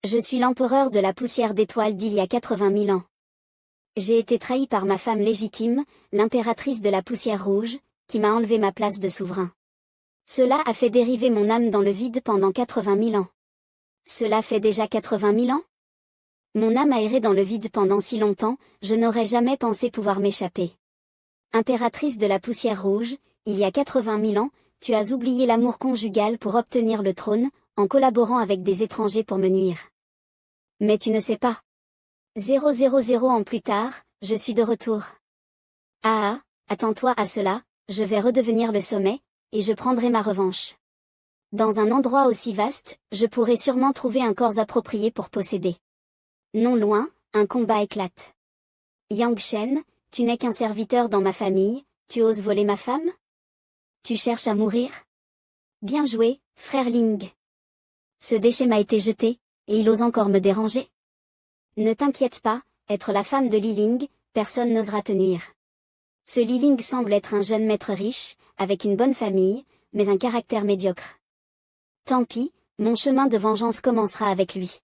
Je suis l'empereur de la poussière d'étoiles d'il y a 80 000 ans. J'ai été trahi par ma femme légitime, l'impératrice de la poussière rouge, qui m'a enlevé ma place de souverain. Cela a fait dériver mon âme dans le vide pendant 80 000 ans. Cela fait déjà 80 000 ans? Mon âme a erré dans le vide pendant si longtemps, je n'aurais jamais pensé pouvoir m'échapper. Impératrice de la poussière rouge, il y a 80 000 ans, tu as oublié l'amour conjugal pour obtenir le trône, en collaborant avec des étrangers pour me nuire. Mais tu ne sais pas. 000 ans plus tard, je suis de retour. Ah, attends-toi à cela, je vais redevenir le sommet, et je prendrai ma revanche. Dans un endroit aussi vaste, je pourrai sûrement trouver un corps approprié pour posséder. Non loin, un combat éclate. Yang Shen, tu n'es qu'un serviteur dans ma famille, tu oses voler ma femme? Tu cherches à mourir? Bien joué, frère Ling. Ce déchet m'a été jeté, et il ose encore me déranger? Ne t'inquiète pas, être la femme de Li Ling, personne n'osera te nuire. Ce Li Ling semble être un jeune maître riche, avec une bonne famille, mais un caractère médiocre. Tant pis, mon chemin de vengeance commencera avec lui.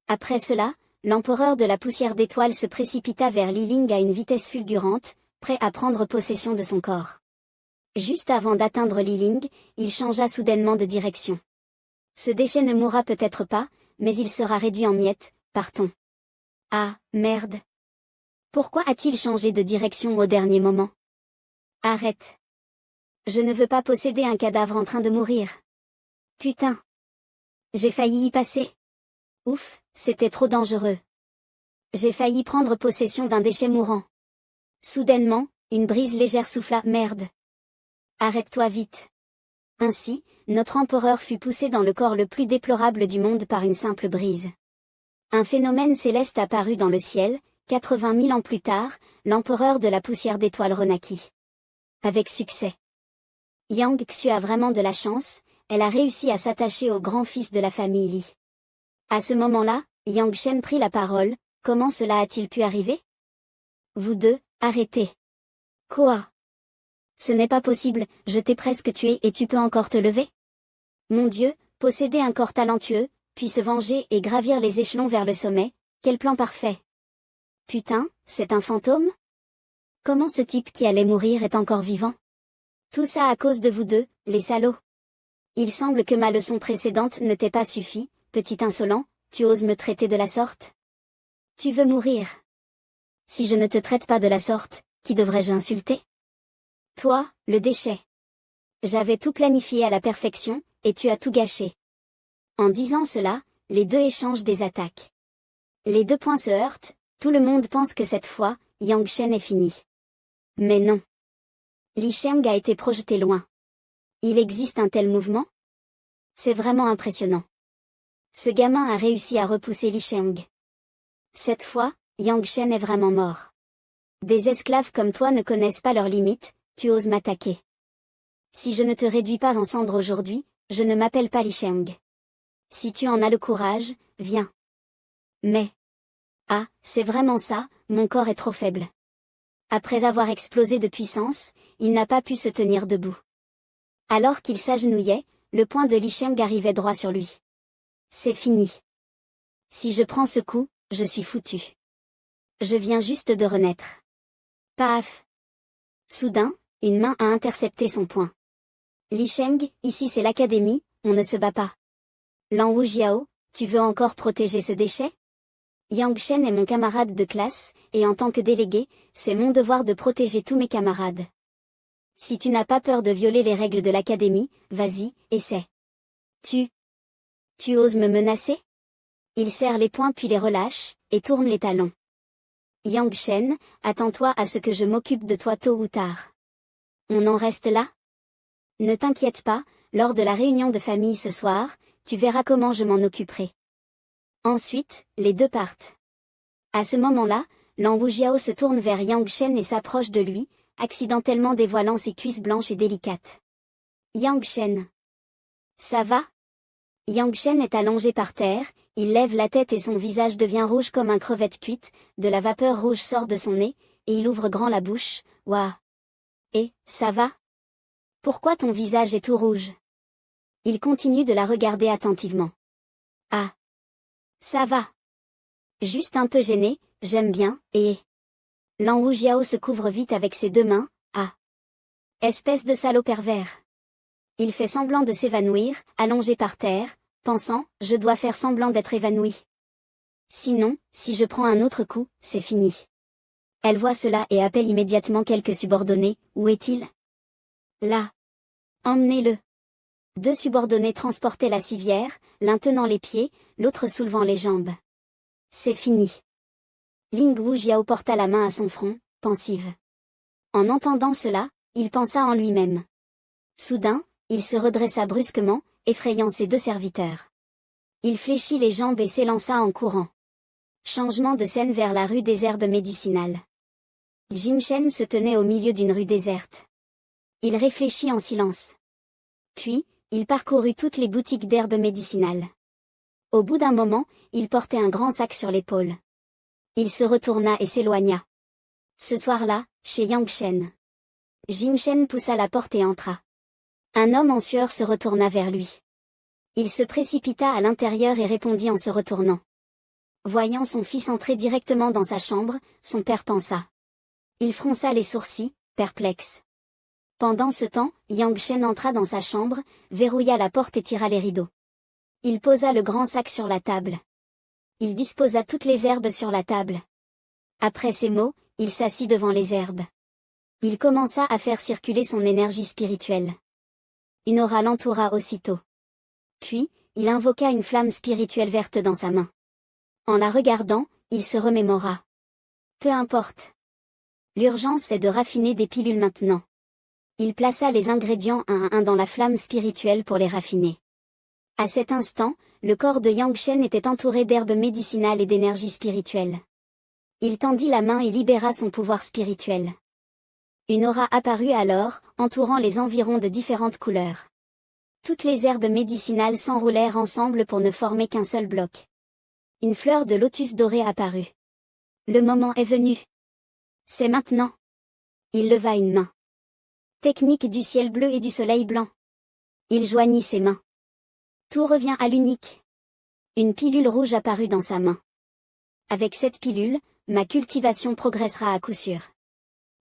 Après cela, l'empereur de la poussière d'étoiles se précipita vers Li Ling à une vitesse fulgurante, prêt à prendre possession de son corps. Juste avant d'atteindre Li Ling, il changea soudainement de direction. Ce déchet ne mourra peut-être pas, mais il sera réduit en miettes, partons. Ah, merde. Pourquoi a-t-il changé de direction au dernier moment? Arrête. Je ne veux pas posséder un cadavre en train de mourir. Putain. J'ai failli y passer. Ouf, c'était trop dangereux. J'ai failli prendre possession d'un déchet mourant. Soudainement, une brise légère souffla, merde. Arrête-toi vite. Ainsi, notre empereur fut poussé dans le corps le plus déplorable du monde par une simple brise. Un phénomène céleste apparut dans le ciel, 80 000 ans plus tard, l'empereur de la poussière d'étoiles renaquit. Avec succès. Yang Xu a vraiment de la chance, elle a réussi à s'attacher au grand-fils de la famille Li. À ce moment-là, Yang Shen prit la parole, comment cela a-t-il pu arriver? Vous deux, arrêtez. Quoi? Ce n'est pas possible, je t'ai presque tué et tu peux encore te lever? Mon Dieu, posséder un corps talentueux, puis se venger et gravir les échelons vers le sommet, quel plan parfait! Putain, c'est un fantôme? Comment ce type qui allait mourir est encore vivant? Tout ça à cause de vous deux, les salauds. Il semble que ma leçon précédente ne t'ait pas suffi, petit insolent, tu oses me traiter de la sorte? Tu veux mourir? Si je ne te traite pas de la sorte, qui devrais-je insulter? Toi, le déchet. J'avais tout planifié à la perfection, et tu as tout gâché. En disant cela, les deux échangent des attaques. Les deux points se heurtent, tout le monde pense que cette fois, Yang Shen est fini. Mais non. Li Sheng a été projeté loin. Il existe un tel mouvement? C'est vraiment impressionnant. Ce gamin a réussi à repousser Li Sheng. Cette fois, Yang Shen est vraiment mort. Des esclaves comme toi ne connaissent pas leurs limites, tu oses m'attaquer. Si je ne te réduis pas en cendres aujourd'hui, je ne m'appelle pas Li Sheng. Si tu en as le courage, viens. Mais... Ah, c'est vraiment ça, mon corps est trop faible. Après avoir explosé de puissance, il n'a pas pu se tenir debout. Alors qu'il s'agenouillait, le poing de Li Sheng arrivait droit sur lui. C'est fini. Si je prends ce coup, je suis foutu. Je viens juste de renaître. Paf! Soudain, une main a intercepté son poing. Li Sheng, ici c'est l'académie, on ne se bat pas. Lan Wujiao, tu veux encore protéger ce déchet? Yang Shen est mon camarade de classe, et en tant que délégué, c'est mon devoir de protéger tous mes camarades. Si tu n'as pas peur de violer les règles de l'académie, vas-y, essaie. Tu oses me menacer? Il serre les poings puis les relâche, et tourne les talons. Yang Shen, attends-toi à ce que je m'occupe de toi tôt ou tard. On en reste là? Ne t'inquiète pas, lors de la réunion de famille ce soir, tu verras comment je m'en occuperai. Ensuite, les deux partent. À ce moment-là, Lan Wujiao se tourne vers Yang Shen et s'approche de lui, accidentellement dévoilant ses cuisses blanches et délicates. Yang Shen. Ça va? Yang Shen est allongé par terre, il lève la tête et son visage devient rouge comme un crevette cuite, de la vapeur rouge sort de son nez, et il ouvre grand la bouche, ouah. Et, ça va? Pourquoi ton visage est tout rouge? Il continue de la regarder attentivement. Ah. Ça va. Juste un peu gêné, j'aime bien, et... Lan Wujiao se couvre vite avec ses deux mains, ah. Espèce de salaud pervers. Il fait semblant de s'évanouir, allongé par terre, pensant, je dois faire semblant d'être évanoui. Sinon, si je prends un autre coup, c'est fini. Elle voit cela et appelle immédiatement quelques subordonnés, où est-il? Là. Emmenez-le. Deux subordonnés transportaient la civière, l'un tenant les pieds, l'autre soulevant les jambes. C'est fini. Ling Wujiao porta la main à son front, pensive. En entendant cela, il pensa en lui-même. Soudain, il se redressa brusquement, effrayant ses deux serviteurs. Il fléchit les jambes et s'élança en courant. Changement de scène vers la rue des herbes médicinales. Jim Shen se tenait au milieu d'une rue déserte. Il réfléchit en silence. Puis, il parcourut toutes les boutiques d'herbes médicinales. Au bout d'un moment, il portait un grand sac sur l'épaule. Il se retourna et s'éloigna. Ce soir-là, chez Yang Shen. Jim Shen poussa la porte et entra. Un homme en sueur se retourna vers lui. Il se précipita à l'intérieur et répondit en se retournant. Voyant son fils entrer directement dans sa chambre, son père pensa. Il fronça les sourcils, perplexe. Pendant ce temps, Yang Shen entra dans sa chambre, verrouilla la porte et tira les rideaux. Il posa le grand sac sur la table. Il disposa toutes les herbes sur la table. Après ces mots, il s'assit devant les herbes. Il commença à faire circuler son énergie spirituelle. Une aura l'entoura aussitôt. Puis, il invoqua une flamme spirituelle verte dans sa main. En la regardant, il se remémora. Peu importe. L'urgence est de raffiner des pilules maintenant. Il plaça les ingrédients un à un dans la flamme spirituelle pour les raffiner. À cet instant, le corps de Yang Shen était entouré d'herbes médicinales et d'énergie spirituelle. Il tendit la main et libéra son pouvoir spirituel. Une aura apparut alors, entourant les environs de différentes couleurs. Toutes les herbes médicinales s'enroulèrent ensemble pour ne former qu'un seul bloc. Une fleur de lotus doré apparut. Le moment est venu. C'est maintenant. Il leva une main. Technique du ciel bleu et du soleil blanc. Il joignit ses mains. Tout revient à l'unique. Une pilule rouge apparut dans sa main. Avec cette pilule, ma cultivation progressera à coup sûr.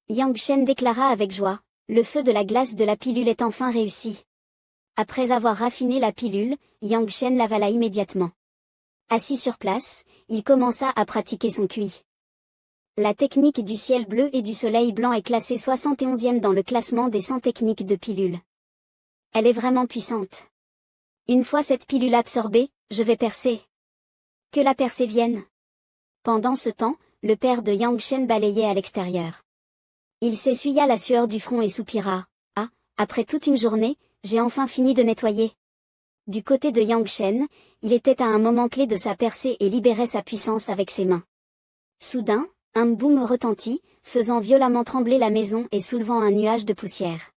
Yang Shen déclara avec joie, le feu de la glace de la pilule est enfin réussi. Après avoir raffiné la pilule, Yang Shen l'avala immédiatement. Assis sur place, il commença à pratiquer son QI. La technique du ciel bleu et du soleil blanc est classée 71e dans le classement des 100 techniques de pilule. Elle est vraiment puissante. Une fois cette pilule absorbée, je vais percer. Que la percée vienne. Pendant ce temps, le père de Yang Shen balayait à l'extérieur. Il s'essuya la sueur du front et soupira. Ah, après toute une journée, j'ai enfin fini de nettoyer. Du côté de Yang Shen, il était à un moment clé de sa percée et libérait sa puissance avec ses mains. Soudain, un boum retentit, faisant violemment trembler la maison et soulevant un nuage de poussière.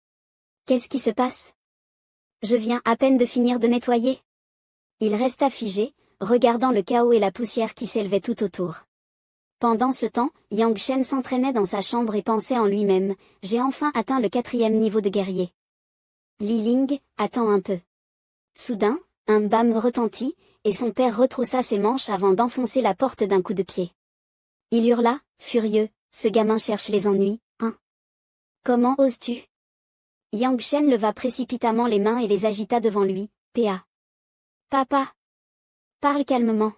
Qu'est-ce qui se passe? Je viens à peine de finir de nettoyer. Il resta figé, regardant le chaos et la poussière qui s'élevaient tout autour. Pendant ce temps, Yang Shen s'entraînait dans sa chambre et pensait en lui-même, j'ai enfin atteint le 4e niveau de guerrier. Li Ling, attends un peu. Soudain, un bam retentit, et son père retroussa ses manches avant d'enfoncer la porte d'un coup de pied. Il hurla, furieux, ce gamin cherche les ennuis, hein? Comment oses-tu? Yang Shen leva précipitamment les mains et les agita devant lui, Pa. Papa! Parle calmement.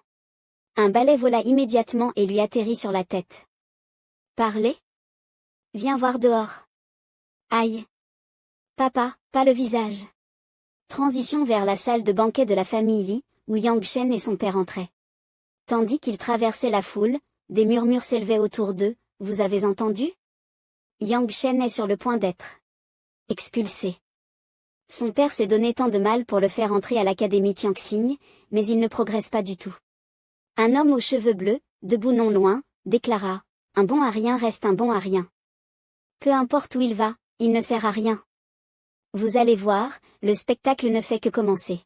Un balai vola immédiatement et lui atterrit sur la tête. Parlez? Viens voir dehors. Aïe! Papa, pas le visage. Transition vers la salle de banquet de la famille Li, où Yang Shen et son père entraient. Tandis qu'ils traversaient la foule, des murmures s'élevaient autour d'eux, vous avez entendu? Yang Shen est sur le point d'être expulsé. Son père s'est donné tant de mal pour le faire entrer à l'académie Tianxing, mais il ne progresse pas du tout. Un homme aux cheveux bleus, debout non loin, déclara, un bon à rien reste un bon à rien. Peu importe où il va, il ne sert à rien. Vous allez voir, le spectacle ne fait que commencer.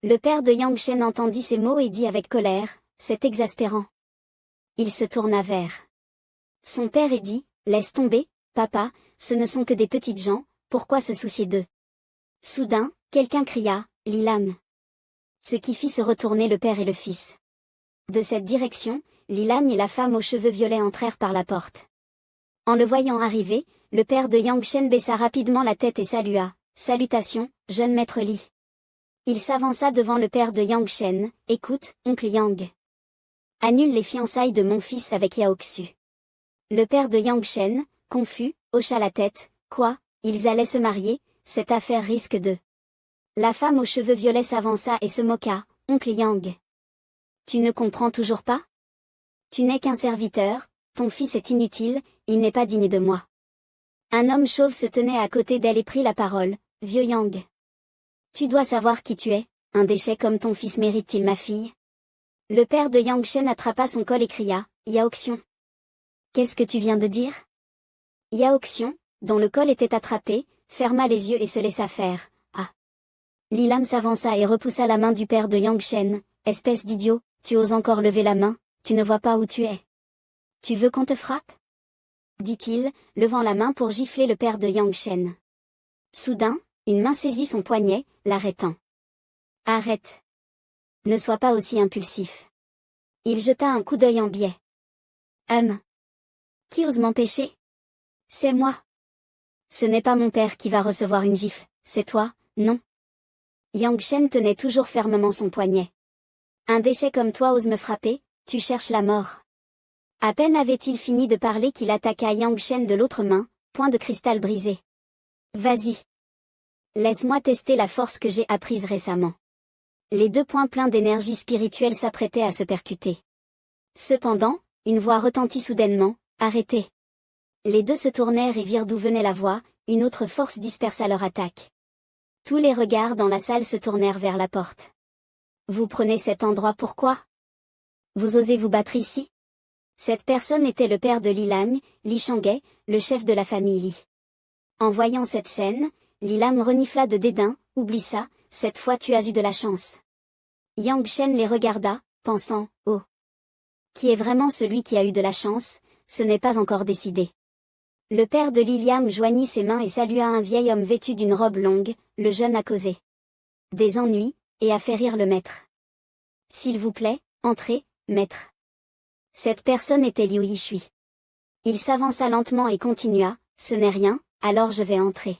Le père de Yang Shen entendit ces mots et dit avec colère, c'est exaspérant. Il se tourna vers son père et dit, laisse tomber, papa, ce ne sont que des petites gens, pourquoi se soucier d'eux? Soudain, quelqu'un cria, Lilam. Ce qui fit se retourner le père et le fils. De cette direction, Li Lam et la femme aux cheveux violets entrèrent par la porte. En le voyant arriver, le père de Yang Shen baissa rapidement la tête et salua. « Salutations, jeune maître Li. » Il s'avança devant le père de Yang Shen. « Écoute, oncle Yang. Annule les fiançailles de mon fils avec Yao Xu. » Le père de Yang Shen, confus, hocha la tête. « Quoi, ils allaient se marier, cette affaire risque de... » La femme aux cheveux violets s'avança et se moqua. « Oncle Yang. Tu ne comprends toujours pas? Tu n'es qu'un serviteur, ton fils est inutile, il n'est pas digne de moi. » Un homme chauve se tenait à côté d'elle et prit la parole. « Vieux Yang. Tu dois savoir qui tu es, un déchet comme ton fils mérite-t-il ma fille ?» Le père de Yang Shen attrapa son col et cria. « Yao Xiong. Qu'est-ce que tu viens de dire ?» Yao Xiong, dont le col était attrapé, ferma les yeux et se laissa faire. « Ah !» Li Lam s'avança et repoussa la main du père de Yang Shen. « Espèce d'idiot, tu oses encore lever la main, tu ne vois pas où tu es. Tu veux qu'on te frappe ?» dit-il, levant la main pour gifler le père de Yang Shen. Soudain, une main saisit son poignet, l'arrêtant. « Arrête. Ne sois pas aussi impulsif. » Il jeta un coup d'œil en biais. « Qui ose m'empêcher ? C'est moi. Ce n'est pas mon père qui va recevoir une gifle, c'est toi, non ?» Yang Shen tenait toujours fermement son poignet. « Un déchet comme toi ose me frapper, tu cherches la mort. » À peine avait-il fini de parler qu'il attaqua Yang Shen de l'autre main, poing de cristal brisé. « Vas-y. Laisse-moi tester la force que j'ai apprise récemment. » Les deux poings pleins d'énergie spirituelle s'apprêtaient à se percuter. Cependant, une voix retentit soudainement. « Arrêtez !» Les deux se tournèrent et virent d'où venait la voix, une autre force dispersa leur attaque. Tous les regards dans la salle se tournèrent vers la porte. « Vous prenez cet endroit pourquoi ? Vous osez vous battre ici ?» Cette personne était le père de Li Lam, Li Shanghe, le chef de la famille Li. En voyant cette scène, Li Lam renifla de dédain. « Oublie ça, cette fois tu as eu de la chance. » Yang Shen les regarda, pensant « Oh. Qui est vraiment celui qui a eu de la chance, ce n'est pas encore décidé. » Le père de Li Lam joignit ses mains et salua un vieil homme vêtu d'une robe longue. Le jeune a causé des ennuis, et a fait rire le maître. « S'il vous plaît, entrez, maître. » Cette personne était Liu Yishui. Il s'avança lentement et continua. « Ce n'est rien, alors je vais entrer. »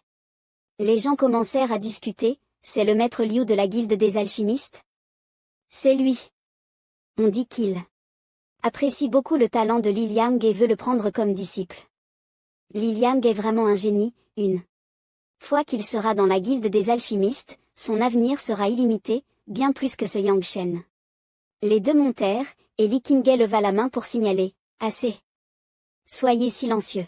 Les gens commencèrent à discuter. « C'est le maître Liu de la guilde des alchimistes ? C'est lui. On dit qu'il apprécie beaucoup le talent de Li Liang et veut le prendre comme disciple. Li Liang est vraiment un génie, une fois qu'il sera dans la guilde des alchimistes, son avenir sera illimité, bien plus que ce Yang Shen. » Les deux montèrent, et Li Qinghe leva la main pour signaler. « Assez. Soyez silencieux. »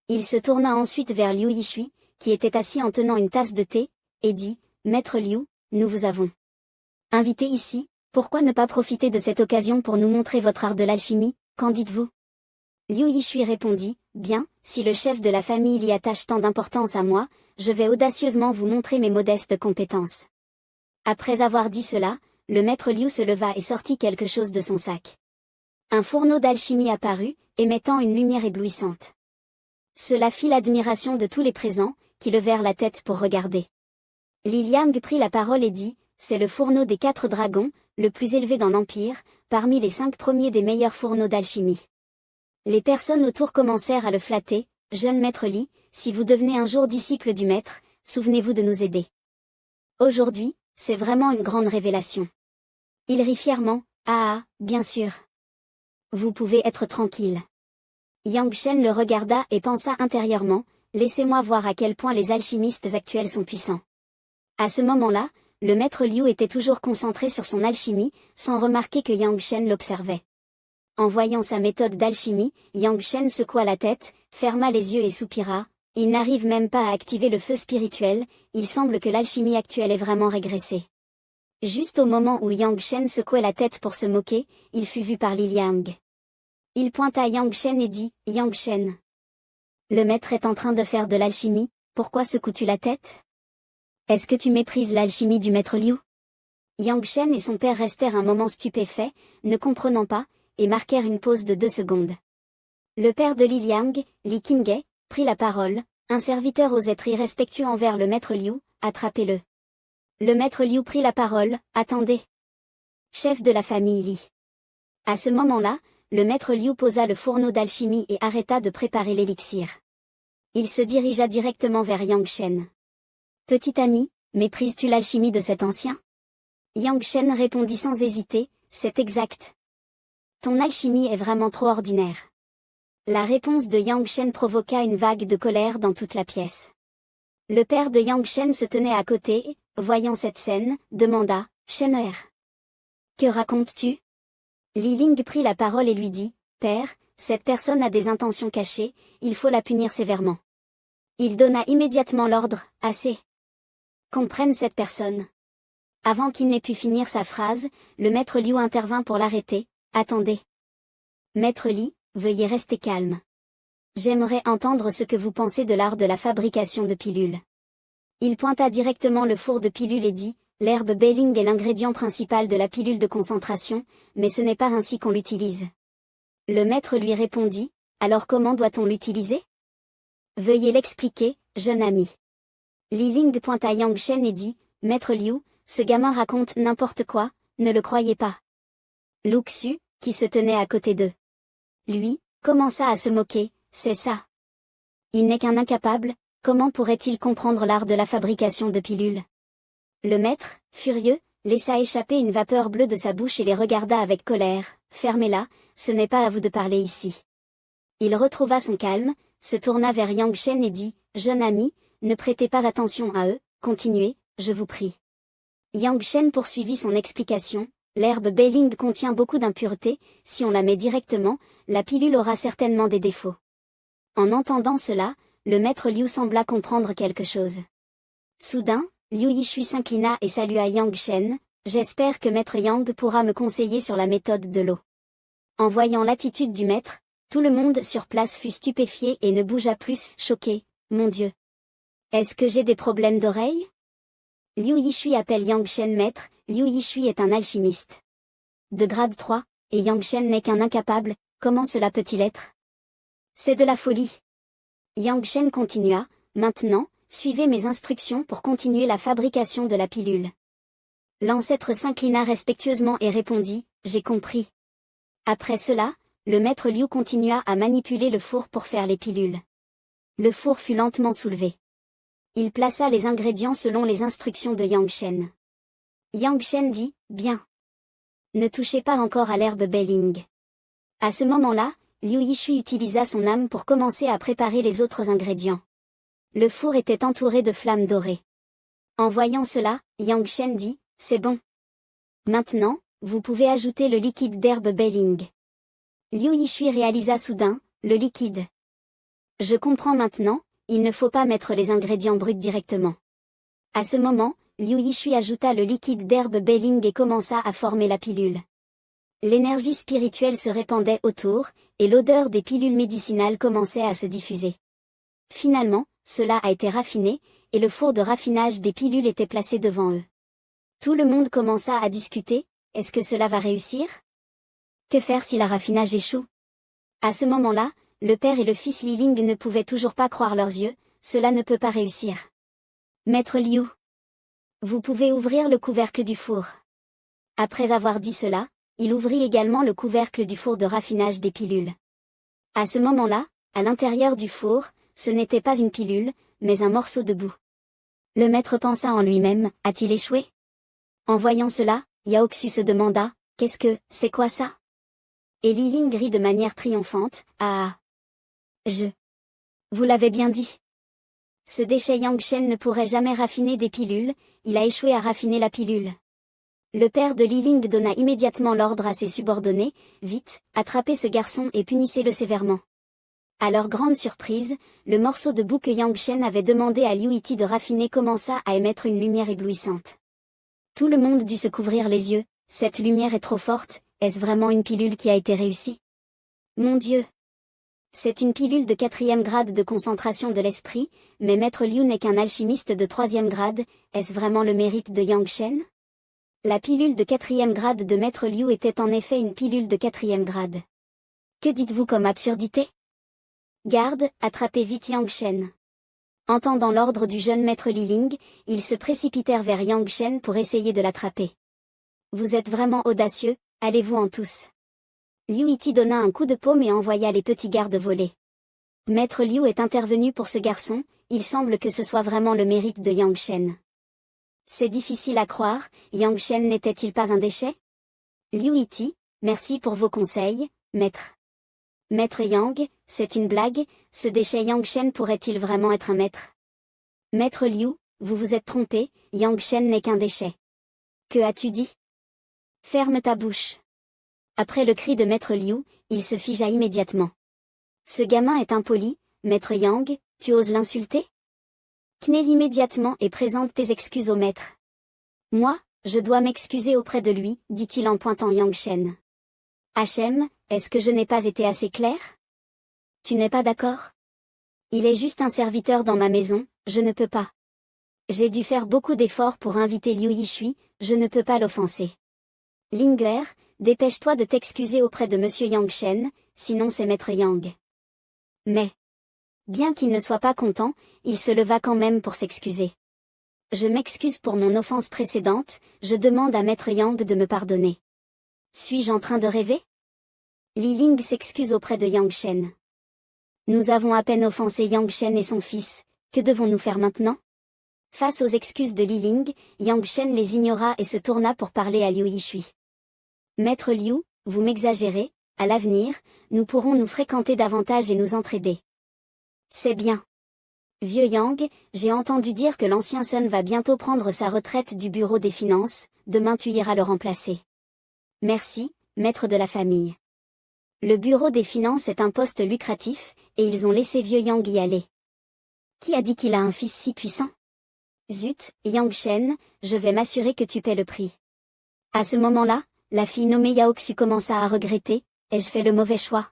Il se tourna ensuite vers Liu Yishui, qui était assis en tenant une tasse de thé, et dit, « Maître Liu, nous vous avons invité ici, pourquoi ne pas profiter de cette occasion pour nous montrer votre art de l'alchimie, qu'en dites-vous » Liu Yishui répondit, « Bien, si le chef de la famille y attache tant d'importance à moi, je vais audacieusement vous montrer mes modestes compétences. » Après avoir dit cela, le maître Liu se leva et sortit quelque chose de son sac. Un fourneau d'alchimie apparut, émettant une lumière éblouissante. Cela fit l'admiration de tous les présents, qui levèrent la tête pour regarder. Li Liang prit la parole et dit, « C'est le fourneau des 4 dragons, le plus élevé dans l'Empire, parmi les 5 premiers des meilleurs fourneaux d'alchimie. » Les personnes autour commencèrent à le flatter. « Jeune maître Li, si vous devenez un jour disciple du maître, souvenez-vous de nous aider. Aujourd'hui, c'est vraiment une grande révélation. » Il rit fièrement. « Ah, bien sûr. Vous pouvez être tranquille. » Yang Shen le regarda et pensa intérieurement, « Laissez-moi voir à quel point les alchimistes actuels sont puissants. » À ce moment-là, le maître Liu était toujours concentré sur son alchimie, sans remarquer que Yang Shen l'observait. En voyant sa méthode d'alchimie, Yang Shen secoua la tête, ferma les yeux et soupira. « Il n'arrive même pas à activer le feu spirituel, il semble que l'alchimie actuelle est vraiment régressée. » Juste au moment où Yang Shen secouait la tête pour se moquer, il fut vu par Li Liang. Il pointa Yang Shen et dit, « Yang Shen. Le maître est en train de faire de l'alchimie, pourquoi secoues-tu la tête? Est-ce que tu méprises l'alchimie du maître Liu ?» Yang Shen et son père restèrent un moment stupéfaits, ne comprenant pas, et marquèrent une pause de 2 secondes. Le père de Li Liang, Li Qinghe, prit la parole. « Un serviteur ose être irrespectueux envers le maître Liu, attrapez-le. » Le maître Liu prit la parole. « Attendez. Chef de la famille Li. À ce moment-là, le maître Liu posa le fourneau d'alchimie et arrêta de préparer l'élixir. Il se dirigea directement vers Yang Shen. Petit ami, méprises-tu l'alchimie de cet ancien? Yang Shen répondit sans hésiter, c'est exact. Ton alchimie est vraiment trop ordinaire. La réponse de Yang Shen provoqua une vague de colère dans toute la pièce. Le père de Yang Shen se tenait à côté et, voyant cette scène, demanda, Shen-er. Que racontes-tu? Li Ling prit la parole et lui dit, Père, cette personne a des intentions cachées, il faut la punir sévèrement. Il donna immédiatement l'ordre, assez. Qu'on prenne cette personne. Avant qu'il n'ait pu finir sa phrase, le maître Liu intervint pour l'arrêter, attendez. Maître Li, veuillez rester calme. J'aimerais entendre ce que vous pensez de l'art de la fabrication de pilules. Il pointa directement le four de pilules et dit, l'herbe Beiling est l'ingrédient principal de la pilule de concentration, mais ce n'est pas ainsi qu'on l'utilise. Le maître lui répondit, alors comment doit-on l'utiliser? Veuillez l'expliquer, jeune ami. Li Ling pointa Yang Shen et dit, Maître Liu, ce gamin raconte n'importe quoi, ne le croyez pas. Lu Xu, qui se tenait à côté d'eux, lui, commença à se moquer, c'est ça. Il n'est qu'un incapable, comment pourrait-il comprendre l'art de la fabrication de pilules? Le maître, furieux, laissa échapper une vapeur bleue de sa bouche et les regarda avec colère, fermez-la, ce n'est pas à vous de parler ici. Il retrouva son calme, se tourna vers Yang Shen et dit, jeune ami, ne prêtez pas attention à eux, continuez, je vous prie. Yang Shen poursuivit son explication, l'herbe Beiling contient beaucoup d'impuretés, si on la met directement, la pilule aura certainement des défauts. En entendant cela, le maître Liu sembla comprendre quelque chose. Soudain, Liu Yishui s'inclina et salua Yang Shen, j'espère que maître Yang pourra me conseiller sur la méthode de l'eau. En voyant l'attitude du maître, tout le monde sur place fut stupéfié et ne bougea plus, choqué, mon Dieu. Est-ce que j'ai des problèmes d'oreille? Liu Yishui appelle Yang Shen maître, Liu Yishui est un alchimiste. De grade 3, et Yang Shen n'est qu'un incapable, comment cela peut-il être? C'est de la folie. Yang Shen continua, maintenant, suivez mes instructions pour continuer la fabrication de la pilule. L'ancêtre s'inclina respectueusement et répondit, j'ai compris. Après cela, le maître Liu continua à manipuler le four pour faire les pilules. Le four fut lentement soulevé. Il plaça les ingrédients selon les instructions de Yang Shen. Yang Shen dit, bien. Ne touchez pas encore à l'herbe Beiling. À ce moment-là, Liu Yishui utilisa son âme pour commencer à préparer les autres ingrédients. Le four était entouré de flammes dorées. En voyant cela, Yang Shen dit, c'est bon. Maintenant, vous pouvez ajouter le liquide d'herbe Beiling. Liu Yishui réalisa soudain, le liquide. Je comprends maintenant, il ne faut pas mettre les ingrédients bruts directement. À ce moment, Liu Yishui ajouta le liquide d'herbe Beiling et commença à former la pilule. L'énergie spirituelle se répandait autour, et l'odeur des pilules médicinales commençait à se diffuser. Finalement, cela a été raffiné, et le four de raffinage des pilules était placé devant eux. Tout le monde commença à discuter, est-ce que cela va réussir? Que faire si le raffinage échoue? À ce moment-là, le père et le fils Li Ling ne pouvaient toujours pas croire leurs yeux, cela ne peut pas réussir. Maître Liu, vous pouvez ouvrir le couvercle du four. Après avoir dit cela, il ouvrit également le couvercle du four de raffinage des pilules. À ce moment-là, à l'intérieur du four, ce n'était pas une pilule, mais un morceau de boue. Le maître pensa en lui-même, a-t-il échoué? En voyant cela, Yao Xu se demanda, c'est quoi ça? Et Li Ling rit de manière triomphante, ah! Vous l'avez bien dit. Ce déchet Yang Shen ne pourrait jamais raffiner des pilules, il a échoué à raffiner la pilule. Le père de Li Ling donna immédiatement l'ordre à ses subordonnés, vite, attrapez ce garçon et punissez-le sévèrement. À leur grande surprise, le morceau de boue que Yang Shen avait demandé à Liu Yiti de raffiner commença à émettre une lumière éblouissante. Tout le monde dut se couvrir les yeux, cette lumière est trop forte, est-ce vraiment une pilule qui a été réussie? Mon Dieu! C'est une pilule de 4e grade de concentration de l'esprit, mais Maître Liu n'est qu'un alchimiste de 3e grade, est-ce vraiment le mérite de Yang Shen? La pilule de 4e grade de Maître Liu était en effet une pilule de 4e grade. Que dites-vous comme absurdité? Garde, attrapez vite Yang Shen. Entendant l'ordre du jeune maître Li Ling, ils se précipitèrent vers Yang Shen pour essayer de l'attraper. Vous êtes vraiment audacieux, allez-vous en tous. Liu Yiti donna un coup de paume et envoya les petits gardes voler. Maître Liu est intervenu pour ce garçon, il semble que ce soit vraiment le mérite de Yang Shen. C'est difficile à croire, Yang Shen n'était-il pas un déchet? Liu Yiti, merci pour vos conseils, maître. Maître Yang, c'est une blague, ce déchet Yang Shen pourrait-il vraiment être un maître? Maître Liu, vous vous êtes trompé, Yang Shen n'est qu'un déchet. Que as-tu dit? Ferme ta bouche. Après le cri de Maître Liu, il se figea immédiatement. Ce gamin est impoli, Maître Yang, tu oses l'insulter? Kneel immédiatement et présente tes excuses au maître. Moi, je dois m'excuser auprès de lui, dit-il en pointant Yang Shen. HM, est-ce que je n'ai pas été assez clair? Tu n'es pas d'accord? Il est juste un serviteur dans ma maison, je ne peux pas. J'ai dû faire beaucoup d'efforts pour inviter Liu Yishui, je ne peux pas l'offenser. Linger, dépêche-toi de t'excuser auprès de Monsieur Yang Shen, sinon c'est Maître Yang. Mais, bien qu'il ne soit pas content, il se leva quand même pour s'excuser. Je m'excuse pour mon offense précédente, je demande à Maître Yang de me pardonner. Suis-je en train de rêver? Li Ling s'excuse auprès de Yang Shen. Nous avons à peine offensé Yang Shen et son fils, que devons-nous faire maintenant? Face aux excuses de Li Ling, Yang Shen les ignora et se tourna pour parler à Liu Yishui. Maître Liu, vous m'exagérez, à l'avenir, nous pourrons nous fréquenter davantage et nous entraider. C'est bien. Vieux Yang, j'ai entendu dire que l'ancien Sun va bientôt prendre sa retraite du bureau des finances, demain tu iras le remplacer. Merci, maître de la famille. Le bureau des finances est un poste lucratif, et ils ont laissé vieux Yang y aller. Qui a dit qu'il a un fils si puissant? Zut, Yang Shen, je vais m'assurer que tu paies le prix. À ce moment-là, la fille nommée Yaoxu commença à regretter, ai-je fait le mauvais choix?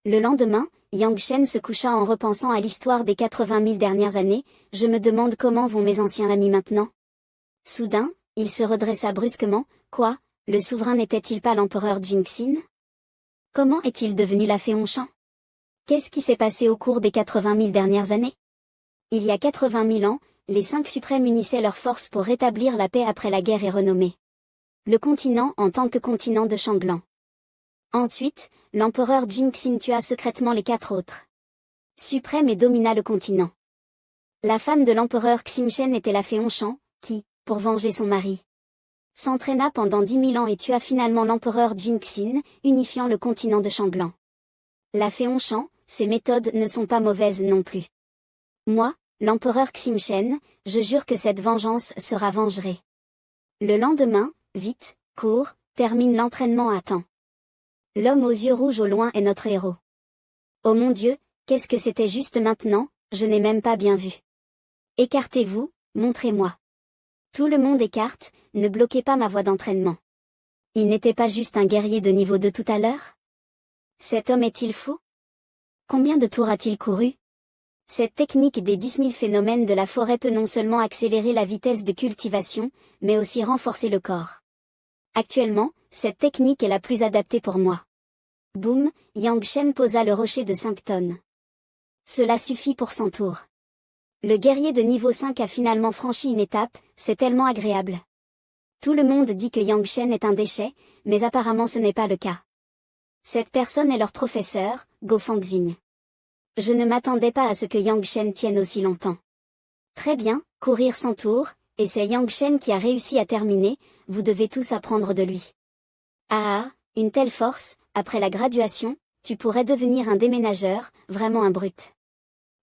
Le lendemain, Yang Shen se coucha en repensant à l'histoire des 80 000 dernières années, je me demande comment vont mes anciens amis maintenant. Soudain, il se redressa brusquement, quoi, le souverain n'était-il pas l'empereur Jingxin? Comment est-il devenu la Féonchan? Qu'est-ce qui s'est passé au cours des 80 000 dernières années? Il y a 80 000 ans, les 5 suprêmes unissaient leurs forces pour rétablir la paix après la guerre et renommer le continent en tant que continent de Shanglan. Ensuite, l'empereur Jingxin tua secrètement les 4 autres suprêmes et domina le continent. La femme de l'empereur Xinchen était la Féonchan, qui, pour venger son mari, s'entraîna pendant 10 000 ans et tua finalement l'empereur Jingxin, unifiant le continent de Shanglan. La Féonchan, ses méthodes ne sont pas mauvaises non plus. Moi, l'empereur Xinchen, je jure que cette vengeance sera vengée. Le lendemain, vite, cours, termine l'entraînement à temps. L'homme aux yeux rouges au loin est notre héros. Oh mon Dieu, qu'est-ce que c'était juste maintenant, je n'ai même pas bien vu. Écartez-vous, montrez-moi. Tout le monde écarte, ne bloquez pas ma voie d'entraînement. Il n'était pas juste un guerrier de niveau 2 tout à l'heure? Cet homme est-il fou? Combien de tours a-t-il couru? Cette technique des 10 000 phénomènes de la forêt peut non seulement accélérer la vitesse de cultivation, mais aussi renforcer le corps. Actuellement, cette technique est la plus adaptée pour moi. Boum, Yang Shen posa le rocher de 5 tonnes. Cela suffit pour 100 tours. Le guerrier de niveau 5 a finalement franchi une étape, c'est tellement agréable. Tout le monde dit que Yang Shen est un déchet, mais apparemment ce n'est pas le cas. Cette personne est leur professeur, Go Fangxing. Je ne m'attendais pas à ce que Yang Shen tienne aussi longtemps. Très bien, courir 100 tours, et c'est Yang Shen qui a réussi à terminer, vous devez tous apprendre de lui. Ah, une telle force, après la graduation, tu pourrais devenir un déménageur, vraiment un brut.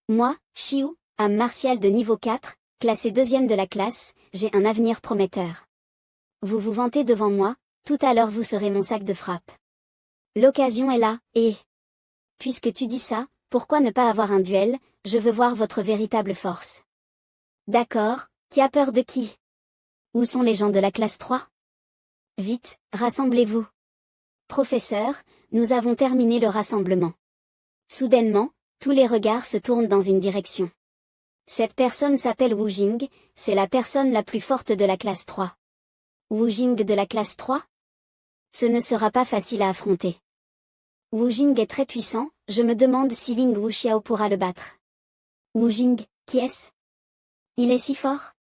Moi, Xiu, âme martiale de niveau 4, classé 2e de la classe, j'ai un avenir prometteur. Vous vous vantez devant moi, tout à l'heure vous serez mon sac de frappe. L'occasion est là, et... Puisque tu dis ça, pourquoi ne pas avoir un duel, je veux voir votre véritable force. D'accord, qui a peur de qui? Où sont les gens de la classe 3? Vite, rassemblez-vous. Professeur, nous avons terminé le rassemblement. Soudainement, tous les regards se tournent dans une direction. Cette personne s'appelle Wu Jing, c'est la personne la plus forte de la classe 3. Wu Jing de la classe 3? Ce ne sera pas facile à affronter. Wu Jing est très puissant, je me demande si Ling Wuxiao pourra le battre. Wu Jing, qui est-ce? Il est si fort?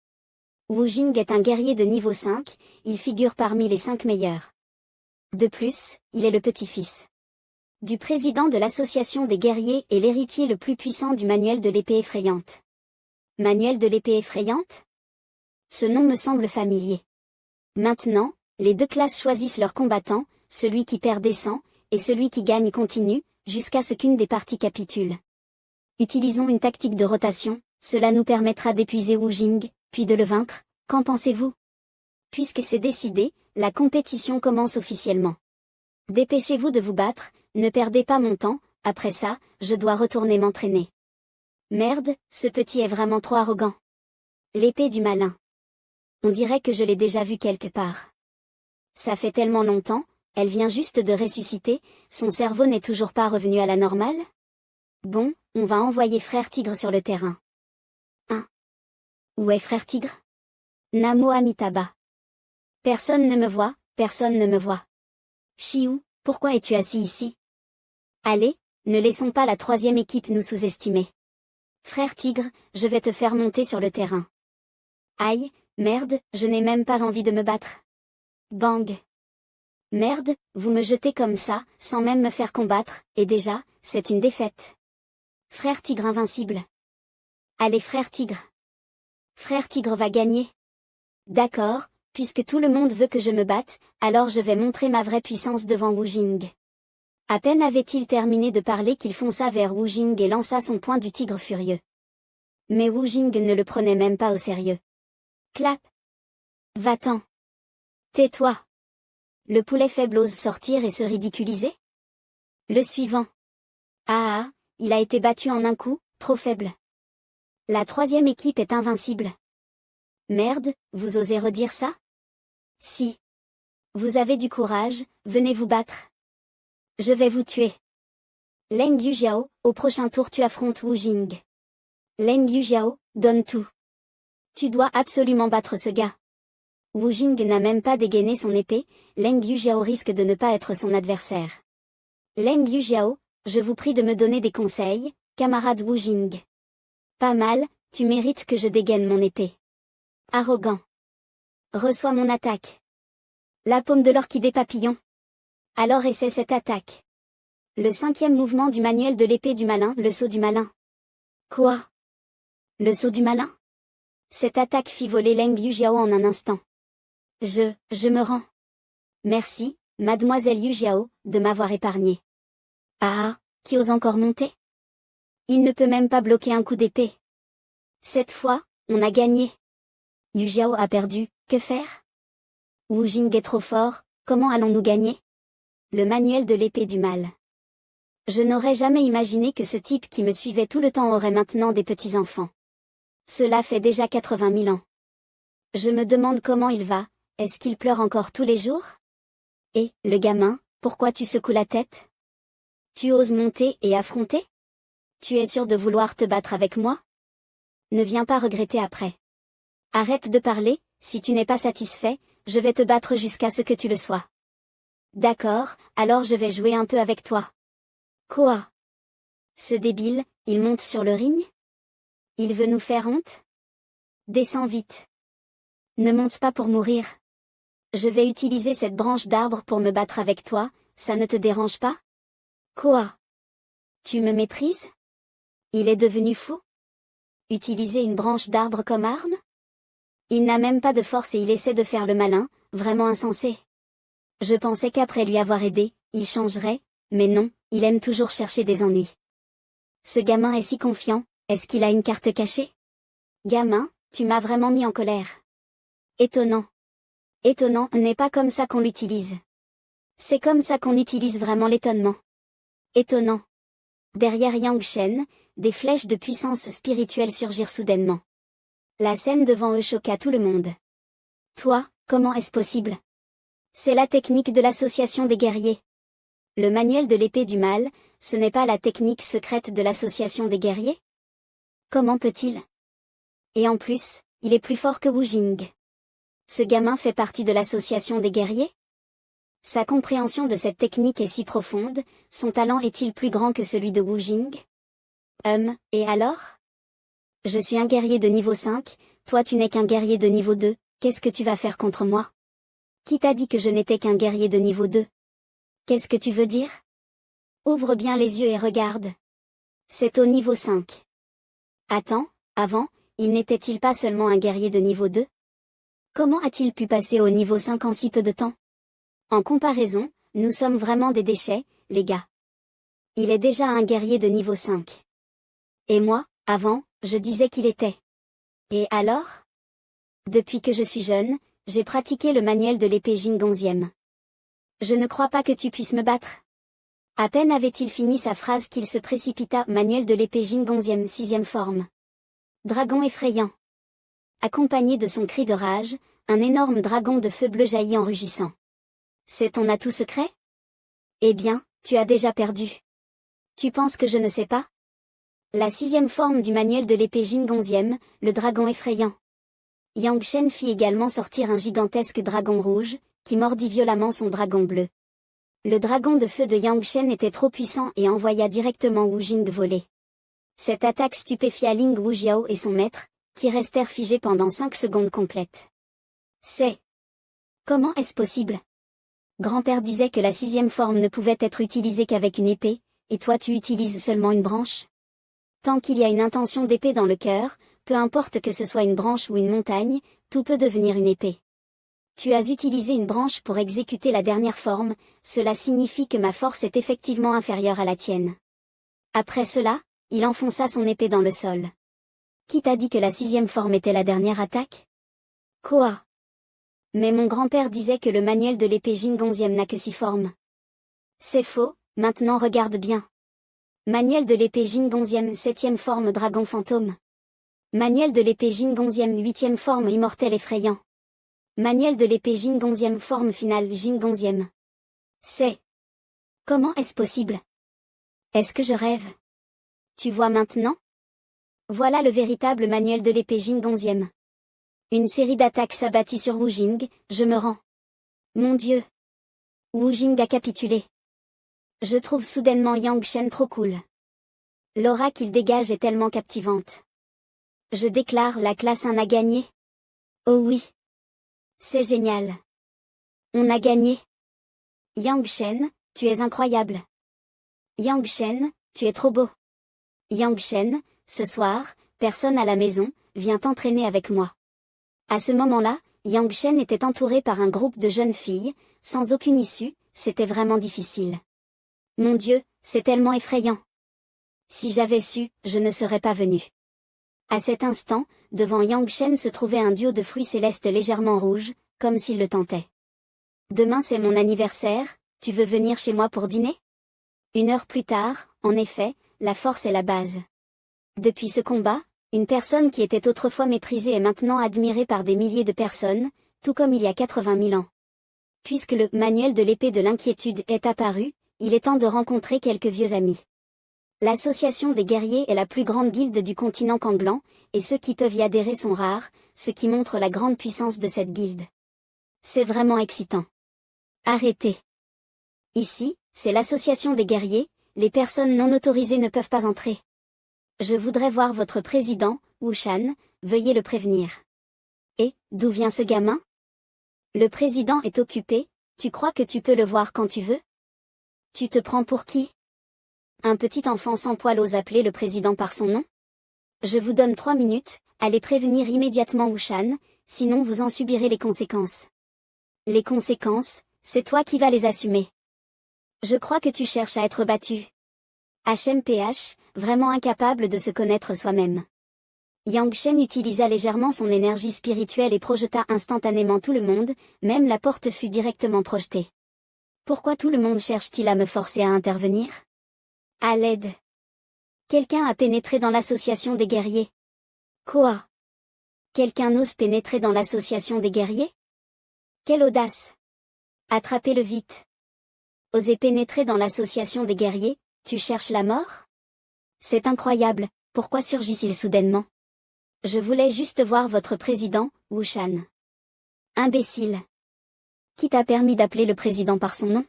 Wu Jing est un guerrier de niveau 5, il figure parmi les 5 meilleurs. De plus, il est le petit-fils Du président de l'association des guerriers et l'héritier le plus puissant du manuel de l'épée effrayante. Manuel de l'épée effrayante? Ce nom me semble familier. Maintenant, les deux classes choisissent leur combattant, celui qui perd descend, et celui qui gagne continue, jusqu'à ce qu'une des parties capitule. Utilisons une tactique de rotation, cela nous permettra d'épuiser Wu Jing, puis de le vaincre, qu'en pensez-vous? Puisque c'est décidé, la compétition commence officiellement. Dépêchez-vous de vous battre, ne perdez pas mon temps, après ça, je dois retourner m'entraîner. Merde, ce petit est vraiment trop arrogant. L'épée du malin. On dirait que je l'ai déjà vue quelque part. Ça fait tellement longtemps, elle vient juste de ressusciter, son cerveau n'est toujours pas revenu à la normale? Bon, on va envoyer Frère Tigre sur le terrain. Où est Frère Tigre? Namo Amitabha. Personne ne me voit, personne ne me voit. Chiou, pourquoi es-tu assis ici? Allez, ne laissons pas la troisième équipe nous sous-estimer. Frère Tigre, je vais te faire monter sur le terrain. Aïe, merde, je n'ai même pas envie de me battre. Bang. Merde, vous me jetez comme ça, sans même me faire combattre, et déjà, c'est une défaite. Frère Tigre invincible. Allez Frère Tigre. Frère Tigre va gagner. D'accord, puisque tout le monde veut que je me batte, alors je vais montrer ma vraie puissance devant Wu Jing. À peine avait-il terminé de parler qu'il fonça vers Wu Jing et lança son poing du tigre furieux. Mais Wu Jing ne le prenait même pas au sérieux. Clap. Va-t'en. Tais-toi. Le poulet faible ose sortir et se ridiculiser? Le suivant. Ah ah, il a été battu en un coup, trop faible. La troisième équipe est invincible. Merde, vous osez redire ça? Si. Vous avez du courage, venez vous battre. Je vais vous tuer. Leng Yujiao, au prochain tour tu affrontes Wu Jing. Leng Yujiao, donne tout. Tu dois absolument battre ce gars. Wu Jing n'a même pas dégainé son épée, Leng Yujiao risque de ne pas être son adversaire. Leng Yujiao, je vous prie de me donner des conseils, camarade Wu Jing. Pas mal, tu mérites que je dégaine mon épée. Arrogant. Reçois mon attaque. La paume de l'orchidée papillon. Alors essaie cette attaque. Le cinquième mouvement du manuel de l'épée du malin, le saut du malin. Quoi? Le saut du malin? Cette attaque fit voler Leng Yujiao en un instant. Je me rends. Merci, mademoiselle Yujiao, de m'avoir épargné. Ah, qui ose encore monter? Il ne peut même pas bloquer un coup d'épée. Cette fois, on a gagné. Yujiao a perdu, que faire? Wu Jing est trop fort, comment allons-nous gagner? Le manuel de l'épée du mal. Je n'aurais jamais imaginé que ce type qui me suivait tout le temps aurait maintenant des petits-enfants. Cela fait déjà 80 000 ans. Je me demande comment il va, est-ce qu'il pleure encore tous les jours? Et, le gamin, pourquoi tu secoues la tête? Tu oses monter et affronter? Tu es sûr de vouloir te battre avec moi? Ne viens pas regretter après. Arrête de parler, si tu n'es pas satisfait, je vais te battre jusqu'à ce que tu le sois. D'accord, alors je vais jouer un peu avec toi. Quoi? Ce débile, il monte sur le ring? Il veut nous faire honte? Descends vite. Ne monte pas pour mourir. Je vais utiliser cette branche d'arbre pour me battre avec toi, ça ne te dérange pas? Quoi? Tu me méprises? Il est devenu fou? Utiliser une branche d'arbre comme arme? Il n'a même pas de force et il essaie de faire le malin, vraiment insensé. Je pensais qu'après lui avoir aidé, il changerait, mais non, il aime toujours chercher des ennuis. Ce gamin est si confiant, est-ce qu'il a une carte cachée? Gamin, tu m'as vraiment mis en colère. Étonnant. Étonnant n'est pas comme ça qu'on l'utilise. C'est comme ça qu'on utilise vraiment l'étonnement. Étonnant. Derrière Yang Shen, des flèches de puissance spirituelle surgirent soudainement. La scène devant eux choqua tout le monde. Toi, comment est-ce possible? C'est la technique de l'association des guerriers. Le manuel de l'épée du mal, ce n'est pas la technique secrète de l'association des guerriers? Comment peut-il? Et en plus, il est plus fort que Wu Jing. Ce gamin fait partie de l'association des guerriers? Sa compréhension de cette technique est si profonde, son talent est-il plus grand que celui de Wu Jing? Et alors? Je suis un guerrier de niveau 5, toi tu n'es qu'un guerrier de niveau 2, qu'est-ce que tu vas faire contre moi? Qui t'a dit que je n'étais qu'un guerrier de niveau 2? Qu'est-ce que tu veux dire? Ouvre bien les yeux et regarde. C'est au niveau 5. Attends, avant, il n'était-il pas seulement un guerrier de niveau 2? Comment a-t-il pu passer au niveau 5 en si peu de temps? En comparaison, nous sommes vraiment des déchets, les gars. Il est déjà un guerrier de niveau 5. Et moi, avant, je disais qu'il était. Et alors? Depuis que je suis jeune, j'ai pratiqué le manuel de l'épée Jing 11e. Je ne crois pas que tu puisses me battre. À peine avait-il fini sa phrase qu'il se précipita. Manuel de l'épée Jing 11e 6e forme. Dragon effrayant. Accompagné de son cri de rage, un énorme dragon de feu bleu jaillit en rugissant. C'est ton atout secret? Eh bien, tu as déjà perdu. Tu penses que je ne sais pas? La 6e forme du manuel de l'épée Jing 11e, le dragon effrayant. Yang Shen fit également sortir un gigantesque dragon rouge, qui mordit violemment son dragon bleu. Le dragon de feu de Yang Shen était trop puissant et envoya directement Wu Jing voler. Cette attaque stupéfia Ling Wujiao et son maître, qui restèrent figés pendant 5 secondes complètes. Comment est-ce possible? Grand-père disait que la 6e forme ne pouvait être utilisée qu'avec une épée, et toi tu utilises seulement une branche? Tant qu'il y a une intention d'épée dans le cœur, peu importe que ce soit une branche ou une montagne, tout peut devenir une épée. Tu as utilisé une branche pour exécuter la dernière forme, cela signifie que ma force est effectivement inférieure à la tienne. Après cela, il enfonça son épée dans le sol. Qui t'a dit que la 6e forme était la dernière attaque? Quoi? Mais mon grand-père disait que le manuel de l'épée Jing 11e n'a que 6 formes. C'est faux, maintenant regarde bien. Manuel de l'épée Jing 11e 7e forme dragon fantôme. Manuel de l'épée Jing 11e 8e forme immortel effrayant. Manuel de l'épée Jing 11e forme finale Jing 11e. Comment est-ce possible? Est-ce que je rêve? Tu vois maintenant? Voilà le véritable manuel de l'épée Jing 11e. Une série d'attaques s'abattit sur Wu Jing, je me rends. Mon Dieu! Wu Jing a capitulé. Je trouve soudainement Yang Shen trop cool. L'aura qu'il dégage est tellement captivante. Je déclare la classe 1 a gagné. Oh oui. C'est génial. On a gagné. Yang Shen, tu es incroyable. Yang Shen, tu es trop beau. Yang Shen, ce soir, personne à la maison, viens t'entraîner avec moi. À ce moment-là, Yang Shen était entouré par un groupe de jeunes filles, sans aucune issue, c'était vraiment difficile. Mon Dieu, c'est tellement effrayant. Si j'avais su, je ne serais pas venu. À cet instant, devant Yang Shen se trouvait un duo de fruits célestes légèrement rouges, comme s'il le tentait. Demain c'est mon anniversaire, tu veux venir chez moi pour dîner? 1 heure plus tard, en effet, la force est la base. Depuis ce combat, une personne qui était autrefois méprisée est maintenant admirée par des milliers de personnes, tout comme il y a 80 000 ans. Puisque le manuel de l'épée de l'inquiétude est apparu, il est temps de rencontrer quelques vieux amis. L'association des guerriers est la plus grande guilde du continent Kanglan, et ceux qui peuvent y adhérer sont rares, ce qui montre la grande puissance de cette guilde. C'est vraiment excitant. Arrêtez. Ici, c'est l'association des guerriers, les personnes non autorisées ne peuvent pas entrer. Je voudrais voir votre président, Wu Shan, veuillez le prévenir. Et, d'où vient ce gamin? Le président est occupé, tu crois que tu peux le voir quand tu veux? Tu te prends pour qui? Un petit enfant sans poil ose appeler le président par son nom? Je vous donne 3 minutes, allez prévenir immédiatement Wu Shan, sinon vous en subirez les conséquences. Les conséquences, c'est toi qui vas les assumer. Je crois que tu cherches à être battu. HMPH, vraiment incapable de se connaître soi-même. Yang Shen utilisa légèrement son énergie spirituelle et projeta instantanément tout le monde, même la porte fut directement projetée. Pourquoi tout le monde cherche-t-il à me forcer à intervenir? À l'aide. Quelqu'un a pénétré dans l'association des guerriers. Quoi? Quelqu'un ose pénétrer dans l'association des guerriers? Quelle audace! Attrapez-le vite. Oser pénétrer dans l'association des guerriers, tu cherches la mort? C'est incroyable, pourquoi surgit-il soudainement? Je voulais juste voir votre président, Wu Shan. Imbécile. Qui t'a permis d'appeler le président par son nom?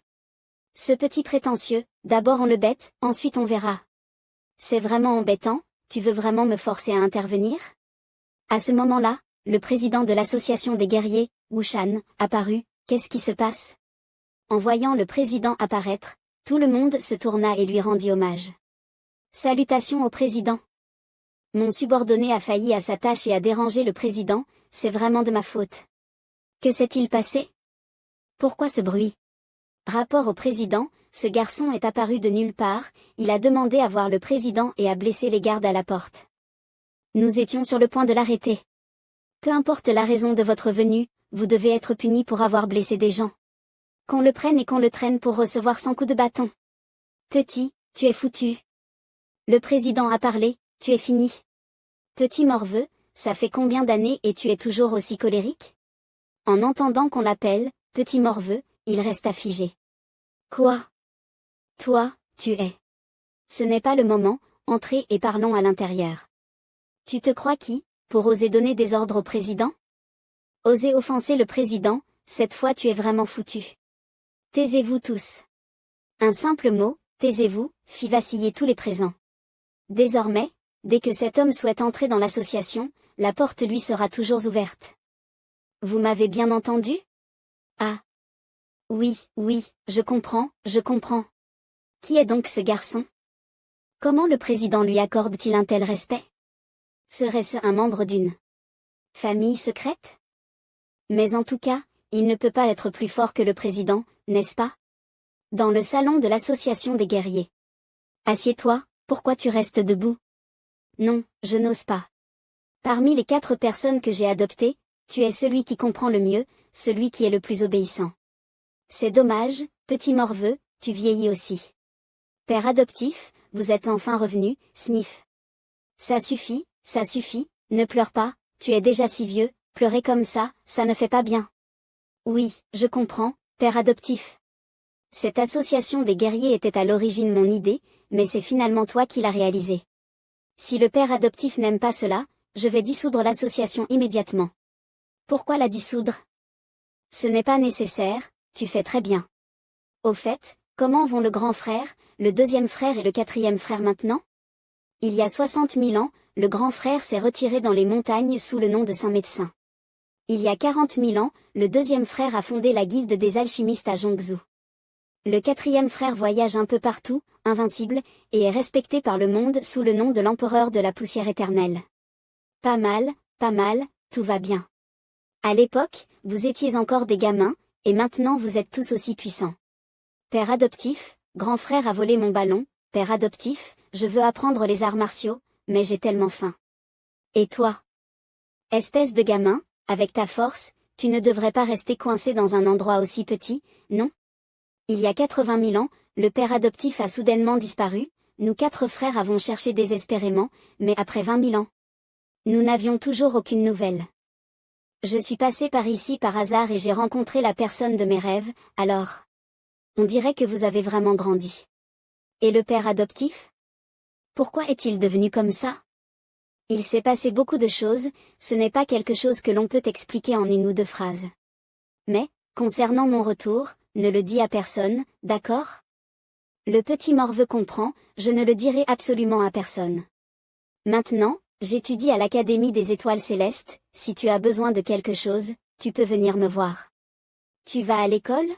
Ce petit prétentieux, d'abord on le bête, ensuite on verra. C'est vraiment embêtant, tu veux vraiment me forcer à intervenir? À ce moment-là, le président de l'association des guerriers, Wu Shan, apparut, qu'est-ce qui se passe? En voyant le président apparaître, Tout le monde se tourna et lui rendit hommage. Salutations au président. Mon subordonné a failli à sa tâche et a dérangé le président, c'est vraiment de ma faute. Que s'est-il passé? Pourquoi ce bruit? Rapport au président, ce garçon est apparu de nulle part, il a demandé à voir le président et a blessé les gardes à la porte. Nous étions sur le point de l'arrêter. Peu importe la raison de votre venue, vous devez être puni pour avoir blessé des gens. Qu'on le prenne et qu'on le traîne pour recevoir 100 coups de bâton. Petit, tu es foutu. Le président a parlé, tu es fini. Petit morveux, ça fait combien d'années et tu es toujours aussi colérique? En entendant qu'on l'appelle, petit morveux, il resta figé. Quoi? Toi, tu es. Ce n'est pas le moment, entrez et parlons à l'intérieur. Tu te crois qui, pour oser donner des ordres au président? Oser offenser le président, cette fois tu es vraiment foutu. Taisez-vous tous. Un simple mot, taisez-vous, fit vaciller tous les présents. Désormais, dès que cet homme souhaite entrer dans l'association, la porte lui sera toujours ouverte. Vous m'avez bien entendu? Ah. Oui, oui, je comprends, je comprends. Qui est donc ce garçon? Comment le président lui accorde-t-il un tel respect? Serait-ce un membre d'une famille secrète? Mais en tout cas, il ne peut pas être plus fort que le président, n'est-ce pas? Dans le salon de l'association des guerriers. Assieds-toi, pourquoi tu restes debout? Non, je n'ose pas. Parmi les 4 personnes que j'ai adoptées, tu es celui qui comprend le mieux, celui qui est le plus obéissant. C'est dommage, petit morveux, tu vieillis aussi. Père adoptif, vous êtes enfin revenu, sniff. Ça suffit, ne pleure pas, tu es déjà si vieux, pleurer comme ça ne fait pas bien. Oui, je comprends, père adoptif. Cette association des guerriers était à l'origine mon idée, mais c'est finalement toi qui l'as réalisée. Si le père adoptif n'aime pas cela, je vais dissoudre l'association immédiatement. Pourquoi la dissoudre? Ce n'est pas nécessaire, tu fais très bien. Au fait, comment vont le grand frère, le deuxième frère et le quatrième frère maintenant? Il y a 60 000 ans, le grand frère s'est retiré dans les montagnes sous le nom de Saint Médecin. Il y a 40 000 ans, le deuxième frère a fondé la guilde des alchimistes à Zhongzhou. Le quatrième frère voyage un peu partout, invincible, et est respecté par le monde sous le nom de l'empereur de la poussière éternelle. Pas mal, tout va bien. À l'époque, vous étiez encore des gamins, et maintenant vous êtes tous aussi puissants. Père adoptif, grand frère a volé mon ballon, père adoptif, je veux apprendre les arts martiaux, mais j'ai tellement faim. Et toi? Espèce de gamin, avec ta force, tu ne devrais pas rester coincé dans un endroit aussi petit, non? Il y a 80 000 ans, le père adoptif a soudainement disparu, nous 4 frères avons cherché désespérément, mais après 20 000 ans. Nous n'avions toujours aucune nouvelle. Je suis passé par ici par hasard et j'ai rencontré la personne de mes rêves, alors. On dirait que vous avez vraiment grandi. Et le père adoptif? Pourquoi est-il devenu comme ça? Il s'est passé beaucoup de choses, ce n'est pas quelque chose que l'on peut expliquer en 1 ou 2 phrases. Mais, concernant mon retour, ne le dis à personne, d'accord? Le petit morveux comprend, je ne le dirai absolument à personne. Maintenant, j'étudie à l'Académie des étoiles célestes, si tu as besoin de quelque chose, tu peux venir me voir. Tu vas à l'école?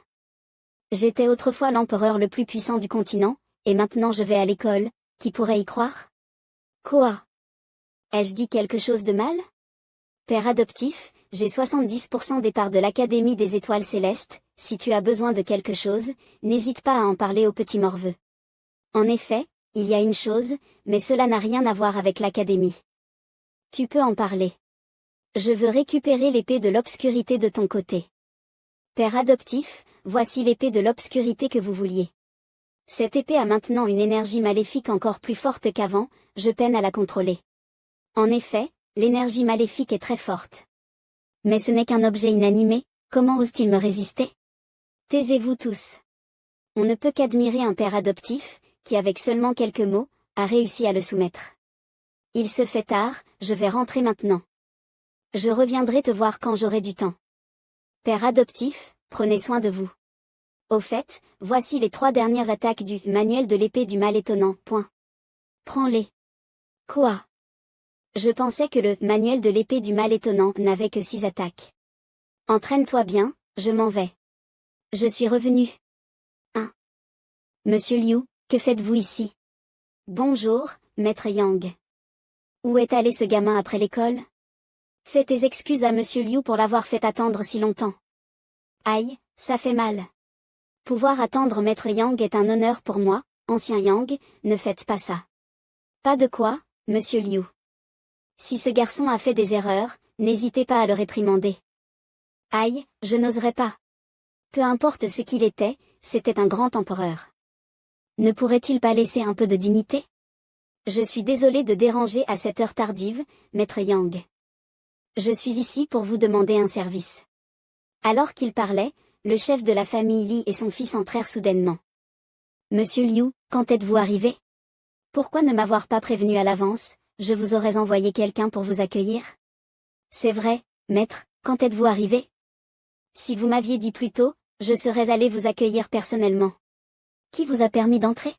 J'étais autrefois l'empereur le plus puissant du continent, et maintenant je vais à l'école, qui pourrait y croire? Quoi? Ai-je dit quelque chose de mal? Père adoptif, j'ai 70% des parts de l'Académie des étoiles célestes, si tu as besoin de quelque chose, n'hésite pas à en parler au petit morveux. En effet, il y a une chose, mais cela n'a rien à voir avec l'Académie. Tu peux en parler. Je veux récupérer l'épée de l'obscurité de ton côté. Père adoptif, voici l'épée de l'obscurité que vous vouliez. Cette épée a maintenant une énergie maléfique encore plus forte qu'avant, je peine à la contrôler. En effet, l'énergie maléfique est très forte. Mais ce n'est qu'un objet inanimé, comment ose-t-il me résister? Taisez-vous tous. On ne peut qu'admirer un père adoptif, qui avec seulement quelques mots, a réussi à le soumettre. Il se fait tard, je vais rentrer maintenant. Je reviendrai te voir quand j'aurai du temps. Père adoptif, prenez soin de vous. Au fait, voici les 3 dernières attaques du manuel de l'épée du mal étonnant. Point. Prends-les. Quoi? Je pensais que le manuel de l'épée du mal étonnant n'avait que 6 attaques. Entraîne-toi bien, je m'en vais. Je suis revenu. 1. Monsieur Liu, que faites-vous ici? Bonjour, maître Yang. Où est allé ce gamin après l'école? Fais tes excuses à Monsieur Liu pour l'avoir fait attendre si longtemps. Aïe, ça fait mal. Pouvoir attendre maître Yang est un honneur pour moi, ancien Yang, ne faites pas ça. Pas de quoi, Monsieur Liu. Si ce garçon a fait des erreurs, n'hésitez pas à le réprimander. Aïe, je n'oserais pas. Peu importe ce qu'il était, c'était un grand empereur. Ne pourrait-il pas laisser un peu de dignité? Je suis désolé de déranger à cette heure tardive, maître Yang. Je suis ici pour vous demander un service. Alors qu'il parlait, le chef de la famille Li et son fils entrèrent soudainement. Monsieur Liu, quand êtes-vous arrivé? Pourquoi ne m'avoir pas prévenu à l'avance, je vous aurais envoyé quelqu'un pour vous accueillir? C'est vrai, maître, quand êtes-vous arrivé? Si vous m'aviez dit plus tôt, je serais allé vous accueillir personnellement. Qui vous a permis d'entrer?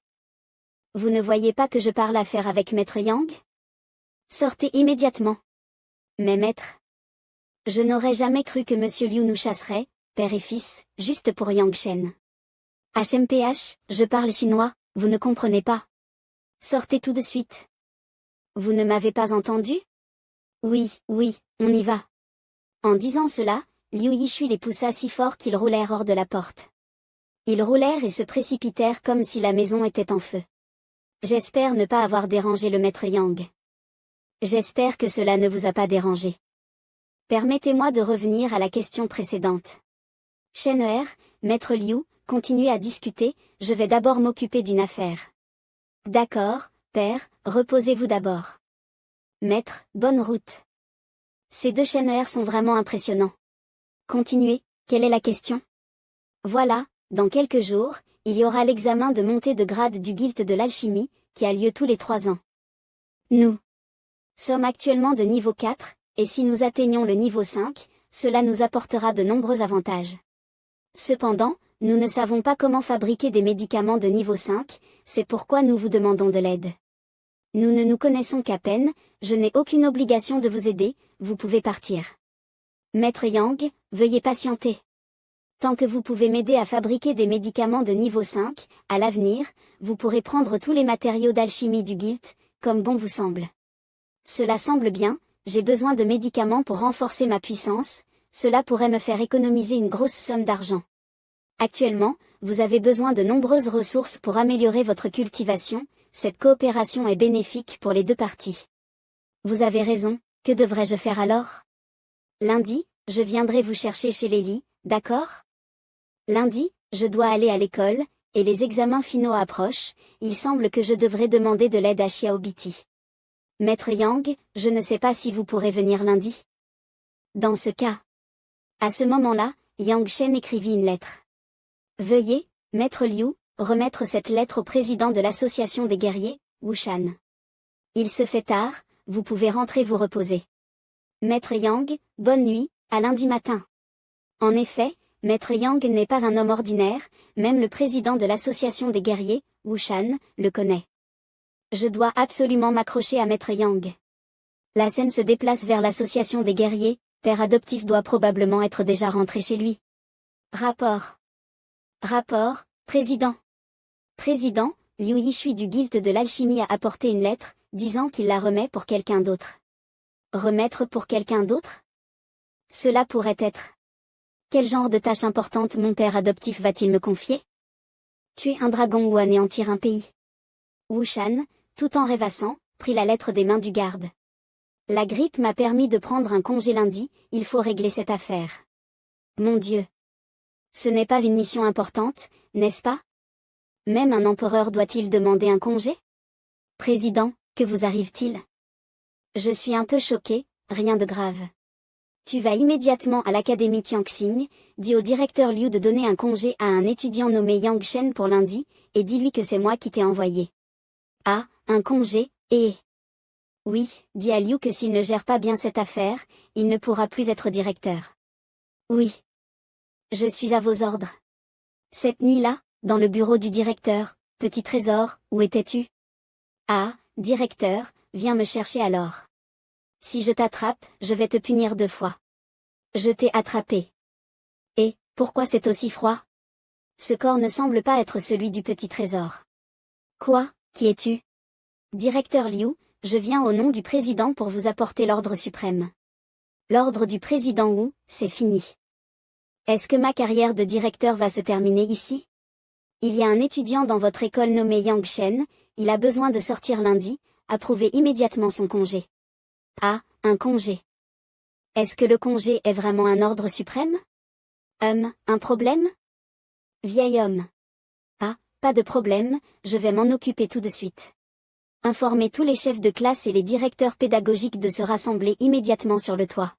Vous ne voyez pas que je parle affaire avec maître Yang? Sortez immédiatement. Mais maître, je n'aurais jamais cru que Monsieur Liu nous chasserait, père et fils, juste pour Yang Shen. HMPH, je parle chinois, vous ne comprenez pas. Sortez tout de suite. Vous ne m'avez pas entendu? Oui, on y va. En disant cela, Liu Yishui les poussa si fort qu'ils roulèrent hors de la porte. Ils roulèrent et se précipitèrent comme si la maison était en feu. J'espère ne pas avoir dérangé le maître Yang. J'espère que cela ne vous a pas dérangé. Permettez-moi de revenir à la question précédente. Shen-Er, maître Liu, continuez à discuter, je vais d'abord m'occuper d'une affaire. D'accord, père, reposez-vous d'abord. Maître, bonne route. Ces deux Shen-Er sont vraiment impressionnants. Continuez, quelle est la question? Voilà, dans quelques jours, il y aura l'examen de montée de grade du guilde de l'alchimie, qui a lieu tous les 3 ans. Nous sommes actuellement de niveau 4, et si nous atteignons le niveau 5, cela nous apportera de nombreux avantages. Cependant, nous ne savons pas comment fabriquer des médicaments de niveau 5, c'est pourquoi nous vous demandons de l'aide. Nous ne nous connaissons qu'à peine, je n'ai aucune obligation de vous aider, vous pouvez partir. Maître Yang, veuillez patienter. Tant que vous pouvez m'aider à fabriquer des médicaments de niveau 5, à l'avenir, vous pourrez prendre tous les matériaux d'alchimie du guild, comme bon vous semble. Cela semble bien, j'ai besoin de médicaments pour renforcer ma puissance, cela pourrait me faire économiser une grosse somme d'argent. Actuellement, vous avez besoin de nombreuses ressources pour améliorer votre cultivation, cette coopération est bénéfique pour les deux parties. Vous avez raison, que devrais-je faire alors? Lundi, je viendrai vous chercher chez Lily, d'accord? Lundi, je dois aller à l'école, et les examens finaux approchent, il semble que je devrais demander de l'aide à Xiaobiti. Maître Yang, je ne sais pas si vous pourrez venir lundi. Dans ce cas. À ce moment-là, Yang Shen écrivit une lettre. Veuillez, Maître Liu, remettre cette lettre au président de l'association des guerriers, Wu Shan. Il se fait tard, vous pouvez rentrer vous reposer. Maître Yang, bonne nuit, à lundi matin. En effet, Maître Yang n'est pas un homme ordinaire, même le président de l'association des guerriers, Wu Shan, le connaît. Je dois absolument m'accrocher à Maître Yang. La scène se déplace vers l'association des guerriers, père adoptif doit probablement être déjà rentré chez lui. Rapport, président. Président, Liu Yishui du guilde de l'alchimie a apporté une lettre, disant qu'il la remet pour quelqu'un d'autre. Remettre pour quelqu'un d'autre? Cela pourrait être. Quel genre de tâche importante mon père adoptif va-t-il me confier? Tuer un dragon ou anéantir un pays? Wu Shan, tout en rêvassant, prit la lettre des mains du garde. La grippe m'a permis de prendre un congé lundi, il faut régler cette affaire. Mon Dieu! Ce n'est pas une mission importante, n'est-ce pas? Même un empereur doit-il demander un congé? Président, que vous arrive-t-il? Je suis un peu choqué, rien de grave. Tu vas immédiatement à l'académie Tianxing, dis au directeur Liu de donner un congé à un étudiant nommé Yang Shen pour lundi, et dis-lui que c'est moi qui t'ai envoyé. Ah, un congé, et... Oui, dis à Liu que s'il ne gère pas bien cette affaire, il ne pourra plus être directeur. Oui. Je suis à vos ordres. Cette nuit-là, dans le bureau du directeur, petit trésor, où étais-tu? Ah, directeur, viens me chercher alors. Si je t'attrape, je vais te punir 2 fois. Je t'ai attrapé. Et, pourquoi c'est aussi froid? Ce corps ne semble pas être celui du petit trésor. Quoi, qui es-tu? Directeur Liu, je viens au nom du président pour vous apporter l'ordre suprême. L'ordre du président Wu, c'est fini. Est-ce que ma carrière de directeur va se terminer ici? Il y a un étudiant dans votre école nommé Yang Shen, il a besoin de sortir lundi, approuvez immédiatement son congé. Ah, un congé. Est-ce que le congé est vraiment un ordre suprême? Un problème? Vieil homme. Ah, pas de problème, je vais m'en occuper tout de suite. Informez tous les chefs de classe et les directeurs pédagogiques de se rassembler immédiatement sur le toit.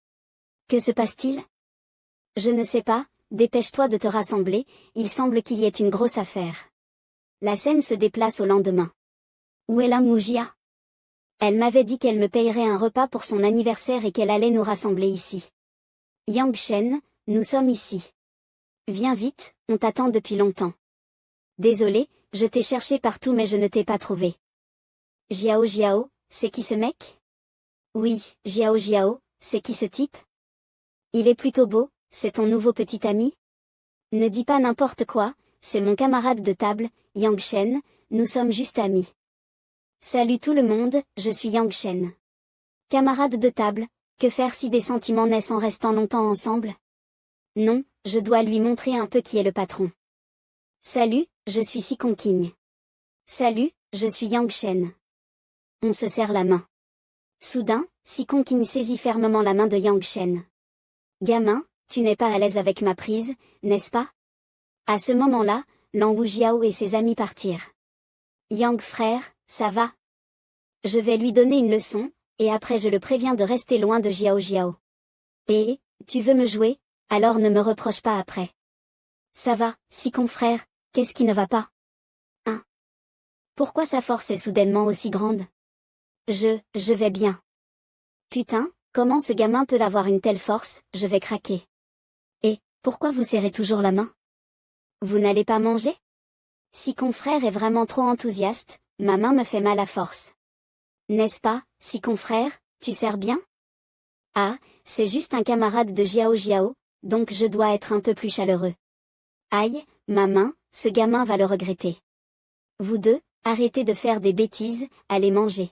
Que se passe-t-il? Je ne sais pas, dépêche-toi de te rassembler, il semble qu'il y ait une grosse affaire. La scène se déplace au lendemain. Où est la Mujia? Elle m'avait dit qu'elle me payerait un repas pour son anniversaire et qu'elle allait nous rassembler ici. Yang Shen, nous sommes ici. Viens vite, on t'attend depuis longtemps. Désolé, je t'ai cherché partout mais je ne t'ai pas trouvé. Jiao, c'est qui ce mec? Oui, Jiao, c'est qui ce type? Il est plutôt beau, c'est ton nouveau petit ami? Ne dis pas n'importe quoi, c'est mon camarade de table, Yang Shen, nous sommes juste amis. Salut tout le monde, je suis Yang Shen. Camarade de table, que faire si des sentiments naissent en restant longtemps ensemble? Non, je dois lui montrer un peu qui est le patron. Salut, je suis Si King. Salut, je suis Yang Shen. On se serre la main. Soudain, Si King saisit fermement la main de Yang Shen. Gamin, tu n'es pas à l'aise avec ma prise, n'est-ce pas? À ce moment-là, Lang Wujiao et ses amis partirent. Yang frère, ça va? Je vais lui donner une leçon, et après je le préviens de rester loin de Jiao. Et, tu veux me jouer, alors ne me reproche pas après. Ça va, Si frère, qu'est-ce qui ne va pas? Hein? Pourquoi sa force est soudainement aussi grande? Je vais bien. Putain, comment ce gamin peut avoir une telle force, je vais craquer. Et, pourquoi vous serrez toujours la main? Vous n'allez pas manger? Si frère est vraiment trop enthousiaste, ma main me fait mal à force. N'est-ce pas, Si frère, tu sers bien? Ah, c'est juste un camarade de Jiao, donc je dois être un peu plus chaleureux. Aïe, ma main, ce gamin va le regretter. Vous deux, arrêtez de faire des bêtises, allez manger.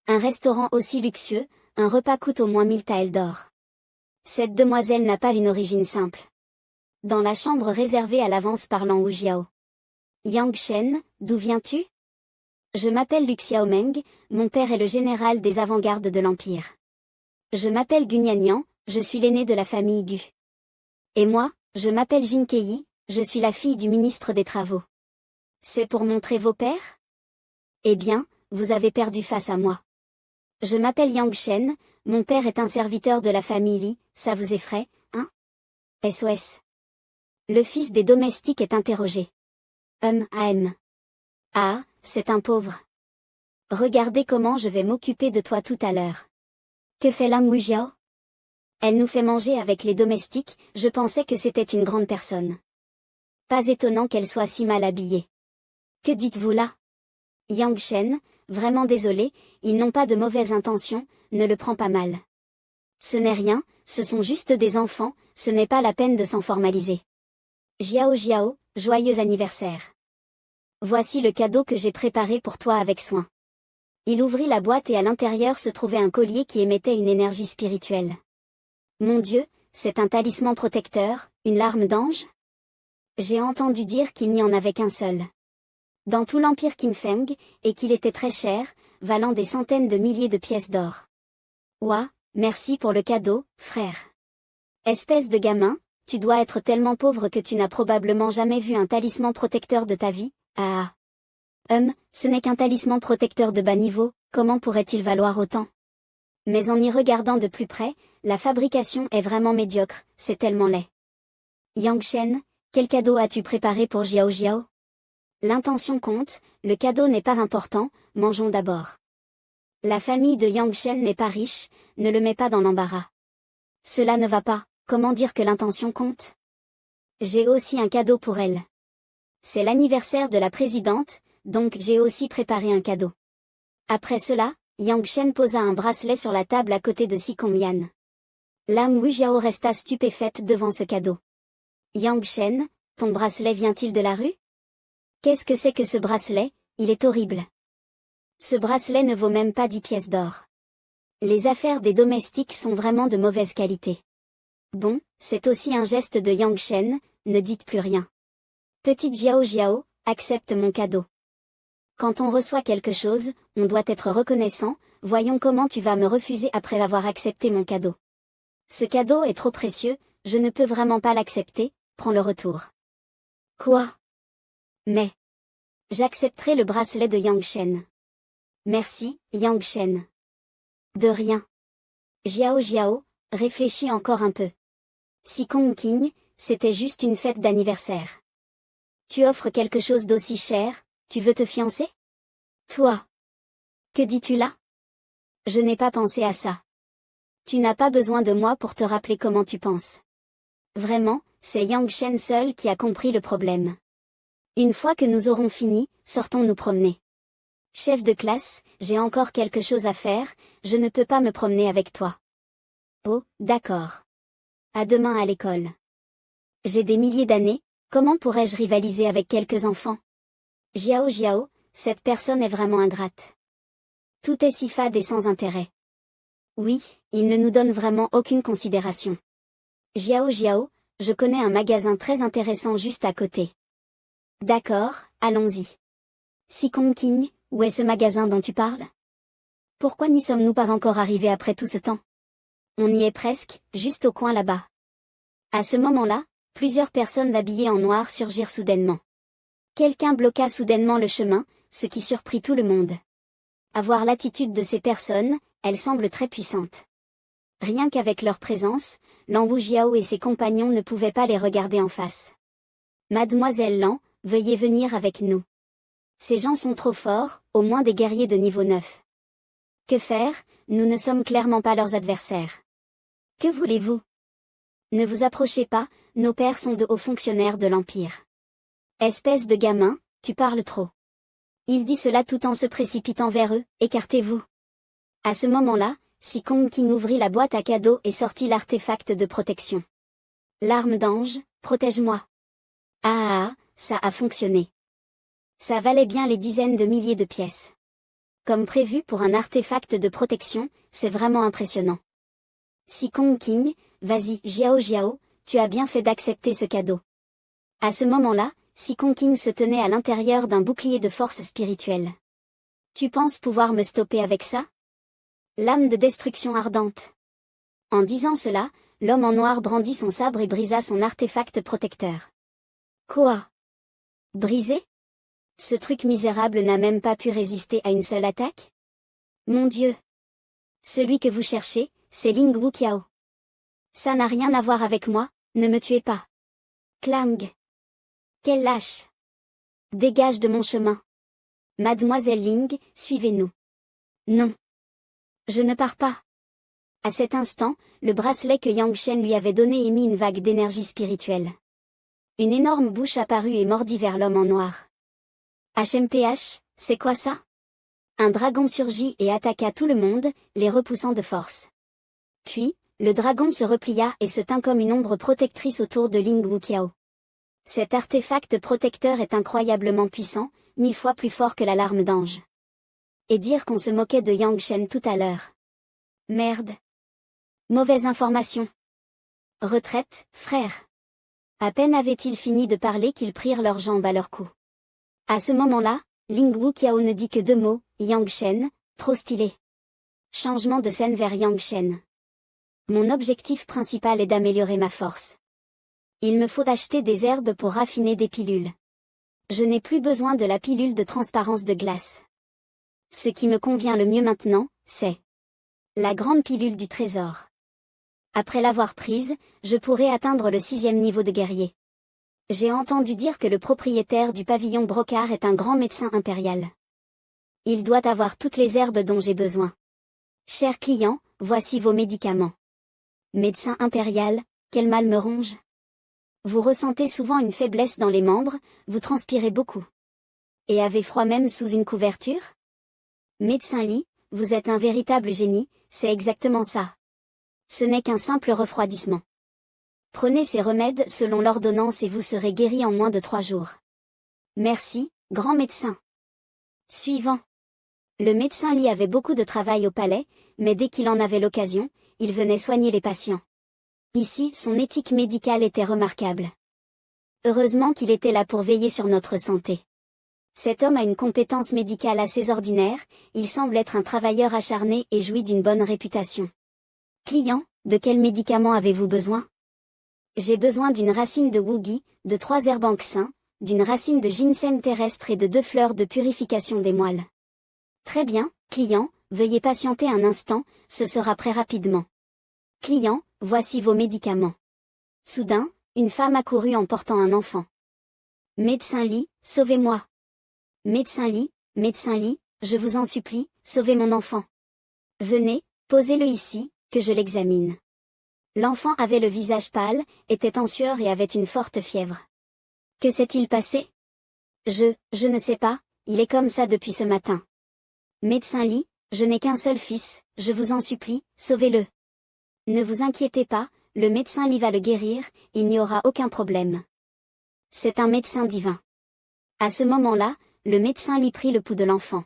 Un restaurant aussi luxueux, un repas coûte au moins 1000 taels d'or. Cette demoiselle n'a pas une origine simple. Dans la chambre réservée à l'avance par Lang Wujiao. Yang Shen, d'où viens-tu? Je m'appelle Lu Xiaomeng, mon père est le général des avant-gardes de l'Empire. Je m'appelle Gu Niannian, je suis l'aîné de la famille Gu. Et moi, je m'appelle Jin Kei, je suis la fille du ministre des Travaux. C'est pour montrer vos pères? Eh bien, vous avez perdu face à moi. Je m'appelle Yang Shen, mon père est un serviteur de la famille Li, ça vous effraie, hein? SOS. Le fils des domestiques est interrogé. Ah, c'est un pauvre. Regardez comment je vais m'occuper de toi tout à l'heure. Que fait Lang Wujiao? Elle nous fait manger avec les domestiques, je pensais que c'était une grande personne. Pas étonnant qu'elle soit si mal habillée. Que dites-vous là? Yang Shen, vraiment désolé, ils n'ont pas de mauvaises intentions, ne le prends pas mal. Ce n'est rien, ce sont juste des enfants, ce n'est pas la peine de s'en formaliser. Jiao, joyeux anniversaire. Voici le cadeau que j'ai préparé pour toi avec soin. Il ouvrit la boîte et à l'intérieur se trouvait un collier qui émettait une énergie spirituelle. Mon Dieu, c'est un talisman protecteur, une larme d'ange? J'ai entendu dire qu'il n'y en avait qu'un seul. Dans tout l'empire Qingfeng, et qu'il était très cher, valant des centaines de milliers de pièces d'or. Ouah, merci pour le cadeau, frère. Espèce de gamin, tu dois être tellement pauvre que tu n'as probablement jamais vu un talisman protecteur de ta vie, ah. Ce n'est qu'un talisman protecteur de bas niveau, comment pourrait-il valoir autant? Mais en y regardant de plus près, la fabrication est vraiment médiocre, c'est tellement laid. Yang Shen, quel cadeau as-tu préparé pour Jiao? L'intention compte, le cadeau n'est pas important, mangeons d'abord. La famille de Yang Shen n'est pas riche, ne le mets pas dans l'embarras. Cela ne va pas, comment dire que l'intention compte? J'ai aussi un cadeau pour elle. C'est l'anniversaire de la présidente, donc j'ai aussi préparé un cadeau. Après cela, Yang Shen posa un bracelet sur la table à côté de Si Kongyan. Lang Wujiao resta stupéfaite devant ce cadeau. Yang Shen, Ton bracelet vient-il de la rue? Qu'est-ce que c'est que ce bracelet? Il est horrible. Ce bracelet ne vaut même pas 10 pièces d'or. Les affaires des domestiques sont vraiment de mauvaise qualité. Bon, c'est aussi un geste de Yang Shen, ne dites plus rien. Petite Jiao Jiao, accepte mon cadeau. Quand on reçoit quelque chose, on doit être reconnaissant, voyons comment tu vas me refuser après avoir accepté mon cadeau. Ce cadeau est trop précieux, je ne peux vraiment pas l'accepter, prends le retour. Quoi? Mais. J'accepterai le bracelet de Yang Shen. Merci, Yang Shen. De rien. Jiao Jiao, réfléchis encore un peu. Si Kong King, c'était juste une fête d'anniversaire. Tu offres quelque chose d'aussi cher, tu veux te fiancer? Toi. Que dis-tu là? Je n'ai pas pensé à ça. Tu n'as pas besoin de moi pour te rappeler comment tu penses. Vraiment, c'est Yang Shen seul qui a compris le problème. Une fois que nous aurons fini, sortons nous promener. Chef de classe, j'ai encore quelque chose à faire, je ne peux pas me promener avec toi. Oh, d'accord. À demain à l'école. J'ai des milliers d'années, comment pourrais-je rivaliser avec quelques enfants? Jiao Jiao, cette personne est vraiment ingrate. Tout est si fade et sans intérêt. Oui, il ne nous donne vraiment aucune considération. Jiao Jiao, je connais un magasin très intéressant juste à côté. D'accord, allons-y. Si Kong King, où est ce magasin dont tu parles? Pourquoi n'y sommes-nous pas encore arrivés après tout ce temps? On y est presque, juste au coin là-bas. À ce moment-là, plusieurs personnes habillées en noir surgirent soudainement. Quelqu'un bloqua soudainement le chemin, ce qui surprit tout le monde. À voir l'attitude de ces personnes, elles semblent très puissantes. Rien qu'avec leur présence, Lan Wujiao et ses compagnons ne pouvaient pas les regarder en face. Mademoiselle Lan, veuillez venir avec nous. Ces gens sont trop forts, au moins des guerriers de niveau 9. Que faire? Nous ne sommes clairement pas leurs adversaires. Que voulez-vous? Ne vous approchez pas, nos pères sont de hauts fonctionnaires de l'Empire. Espèce de gamin, tu parles trop. Il dit cela tout en se précipitant vers eux, écartez-vous. À ce moment-là, Si Kong King ouvrit la boîte à cadeaux et sortit l'artefact de protection. L'arme d'ange, protège-moi. Ah, ça a fonctionné. Ça valait bien les dizaines de milliers de pièces. Comme prévu pour un artefact de protection, c'est vraiment impressionnant. Si Kong King, vas-y, Jiao Jiao, tu as bien fait d'accepter ce cadeau. À ce moment-là, Si Kong King se tenait à l'intérieur d'un bouclier de force spirituelle. Tu penses pouvoir me stopper avec ça? Lame de destruction ardente. En disant cela, l'homme en noir brandit son sabre et brisa son artefact protecteur. Quoi? Brisé? Ce truc misérable n'a même pas pu résister à une seule attaque? Mon Dieu! Celui que vous cherchez, c'est Ling Wuqiao. Ça n'a rien à voir avec moi, ne me tuez pas. Clang! Quel lâche! Dégage de mon chemin. Mademoiselle Ling, suivez-nous. Non. Je ne pars pas. À cet instant, le bracelet que Yang Shen lui avait donné émit une vague d'énergie spirituelle. Une énorme bouche apparut et mordit vers l'homme en noir. HMPH, c'est quoi ça? Un dragon surgit et attaqua tout le monde, les repoussant de force. Puis, le dragon se replia et se tint comme une ombre protectrice autour de Ling Wuqiao. Cet artefact protecteur est incroyablement puissant, 1000 fois plus fort que la larme d'ange. Et dire qu'on se moquait de Yang Shen tout à l'heure. Merde. Mauvaise information. Retraite, frère. À peine avaient-ils fini de parler qu'ils prirent leurs jambes à leur cou. À ce moment-là, Ling Wuqiao ne dit que 2 mots, Yang Shen, trop stylé. Changement de scène vers Yang Shen. Mon objectif principal est d'améliorer ma force. Il me faut acheter des herbes pour raffiner des pilules. Je n'ai plus besoin de la pilule de transparence de glace. Ce qui me convient le mieux maintenant, c'est la grande pilule du trésor. Après l'avoir prise, je pourrai atteindre le 6e niveau de guerrier. J'ai entendu dire que le propriétaire du pavillon Brocard est un grand médecin impérial. Il doit avoir toutes les herbes dont j'ai besoin. Cher client, voici vos médicaments. Médecin impérial, quel mal me ronge. Vous ressentez souvent une faiblesse dans les membres, vous transpirez beaucoup. Et avez froid même sous une couverture? Médecin Li, vous êtes un véritable génie, c'est exactement ça. Ce n'est qu'un simple refroidissement. Prenez ces remèdes selon l'ordonnance et vous serez guéri en moins de 3 jours. Merci, grand médecin. Suivant. Le médecin Lee avait beaucoup de travail au palais, mais dès qu'il en avait l'occasion, il venait soigner les patients. Ici, son éthique médicale était remarquable. Heureusement qu'il était là pour veiller sur notre santé. Cet homme a une compétence médicale assez ordinaire, il semble être un travailleur acharné et jouit d'une bonne réputation. Client, de quel médicament avez-vous besoin? J'ai besoin d'une racine de woogie, de 3 herbes sains, d'une racine de ginseng terrestre et de 2 fleurs de purification des moelles. Très bien, client, veuillez patienter un instant, ce sera prêt rapidement. Client, voici vos médicaments. Soudain, une femme accourut en portant un enfant. Médecin Lee, sauvez-moi. Médecin Lee, je vous en supplie, sauvez mon enfant. Venez, posez-le ici, que je l'examine. L'enfant avait le visage pâle, était en sueur et avait une forte fièvre. Que s'est-il passé? Je ne sais pas, il est comme ça depuis ce matin. Médecin Lee, je n'ai qu'un seul fils, je vous en supplie, sauvez-le. Ne vous inquiétez pas, le médecin Lee va le guérir, il n'y aura aucun problème. C'est un médecin divin. À ce moment-là, le médecin Lee prit le pouls de l'enfant.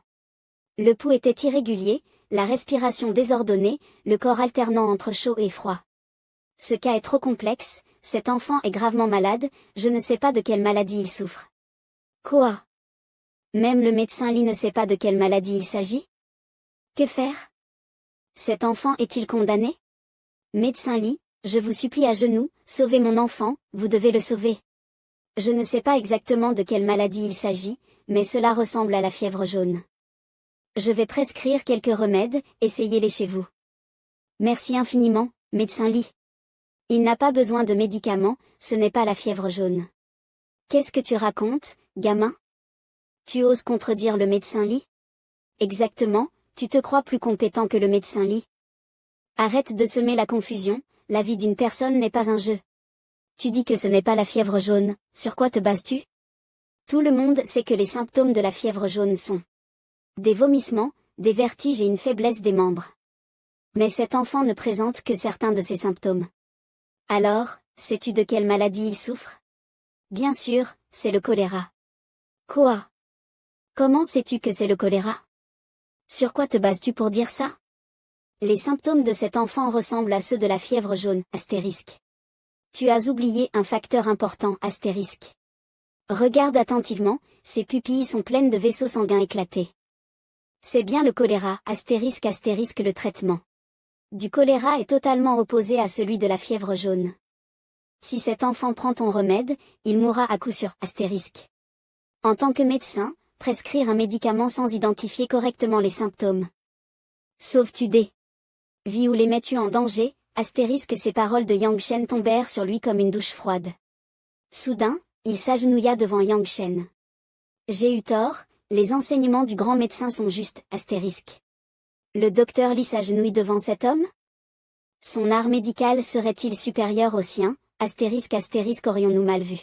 Le pouls était irrégulier, la respiration désordonnée, le corps alternant entre chaud et froid. Ce cas est trop complexe, cet enfant est gravement malade, je ne sais pas de quelle maladie il souffre. Quoi? Même le médecin Lee ne sait pas de quelle maladie il s'agit? Que faire? Cet enfant est-il condamné? Médecin Lee, je vous supplie à genoux, sauvez mon enfant, vous devez le sauver. Je ne sais pas exactement de quelle maladie il s'agit, mais cela ressemble à la fièvre jaune. Je vais prescrire quelques remèdes, essayez-les chez vous. Merci infiniment, médecin Lee. Il n'a pas besoin de médicaments, ce n'est pas la fièvre jaune. Qu'est-ce que tu racontes, gamin? Tu oses contredire le médecin Lee? Exactement, tu te crois plus compétent que le médecin Lee. Arrête de semer la confusion, la vie d'une personne n'est pas un jeu. Tu dis que ce n'est pas la fièvre jaune, sur quoi te bases-tu? Tout le monde sait que les symptômes de la fièvre jaune sont des vomissements, des vertiges et une faiblesse des membres. Mais cet enfant ne présente que certains de ces symptômes. Alors, sais-tu de quelle maladie il souffre? Bien sûr, c'est le choléra. Quoi? Comment sais-tu que c'est le choléra? Sur quoi te bases-tu pour dire ça? Les symptômes de cet enfant ressemblent à ceux de la fièvre jaune, astérisque. Tu as oublié un facteur important, astérisque. Regarde attentivement, ses pupilles sont pleines de vaisseaux sanguins éclatés. C'est bien le choléra, astérisque le traitement du choléra est totalement opposé à celui de la fièvre jaune. Si cet enfant prend ton remède, il mourra à coup sûr, astérisque. En tant que médecin, prescrire un médicament sans identifier correctement les symptômes. Sauves-tu des vies ou les mets-tu en danger? Astérisque ces paroles de Yang Shen tombèrent sur lui comme une douche froide. Soudain, il s'agenouilla devant Yang Shen. J'ai eu tort, les enseignements du grand médecin sont justes, astérisque. Le docteur Lee s'agenouille devant cet homme? Son art médical serait-il supérieur au sien? Astérisque aurions-nous mal vu?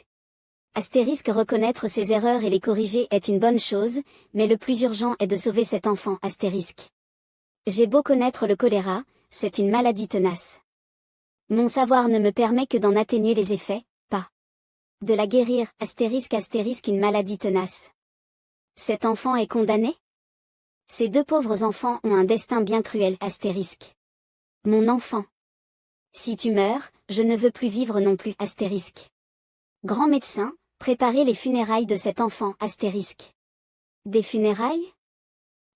Astérisque reconnaître ses erreurs et les corriger est une bonne chose, mais le plus urgent est de sauver cet enfant, astérisque. J'ai beau connaître le choléra, c'est une maladie tenace. Mon savoir ne me permet que d'en atténuer les effets, pas de la guérir, astérisque une maladie tenace. Cet enfant est condamné? Ces 2 pauvres enfants ont un destin bien cruel, astérisque. Mon enfant. Si tu meurs, je ne veux plus vivre non plus, astérisque. Grand médecin, préparez les funérailles de cet enfant, astérisque. Des funérailles?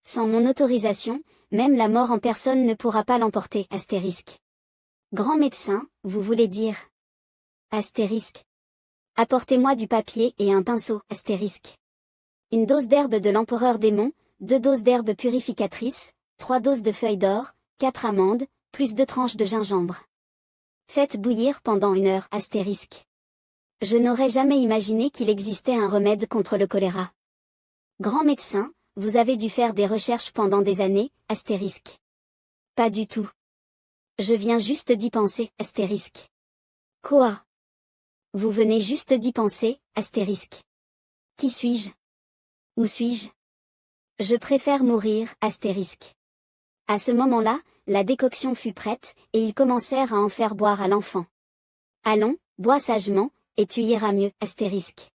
Sans mon autorisation, même la mort en personne ne pourra pas l'emporter, astérisque. Grand médecin, vous voulez dire? Astérisque. Apportez-moi du papier et un pinceau, astérisque. Une dose d'herbe de l'empereur démon, 2 doses d'herbe purificatrice, 3 doses de feuilles d'or, 4 amandes, plus 2 tranches de gingembre. Faites bouillir pendant 1 heure, astérisque. Je n'aurais jamais imaginé qu'il existait un remède contre le choléra. Grand médecin, vous avez dû faire des recherches pendant des années, astérisque. Pas du tout. Je viens juste d'y penser, astérisque. Quoi? Vous venez juste d'y penser, astérisque. Qui suis-je? Où suis-je? Je préfère mourir, astérisque. À ce moment-là, la décoction fut prête, et ils commencèrent à en faire boire à l'enfant. Allons, bois sagement, et tu iras mieux. Astérisque.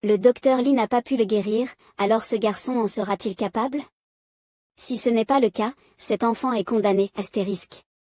Le docteur Lee n'a pas pu le guérir, alors ce garçon en sera-t-il capable? Si ce n'est pas le cas, cet enfant est condamné. Astérisque.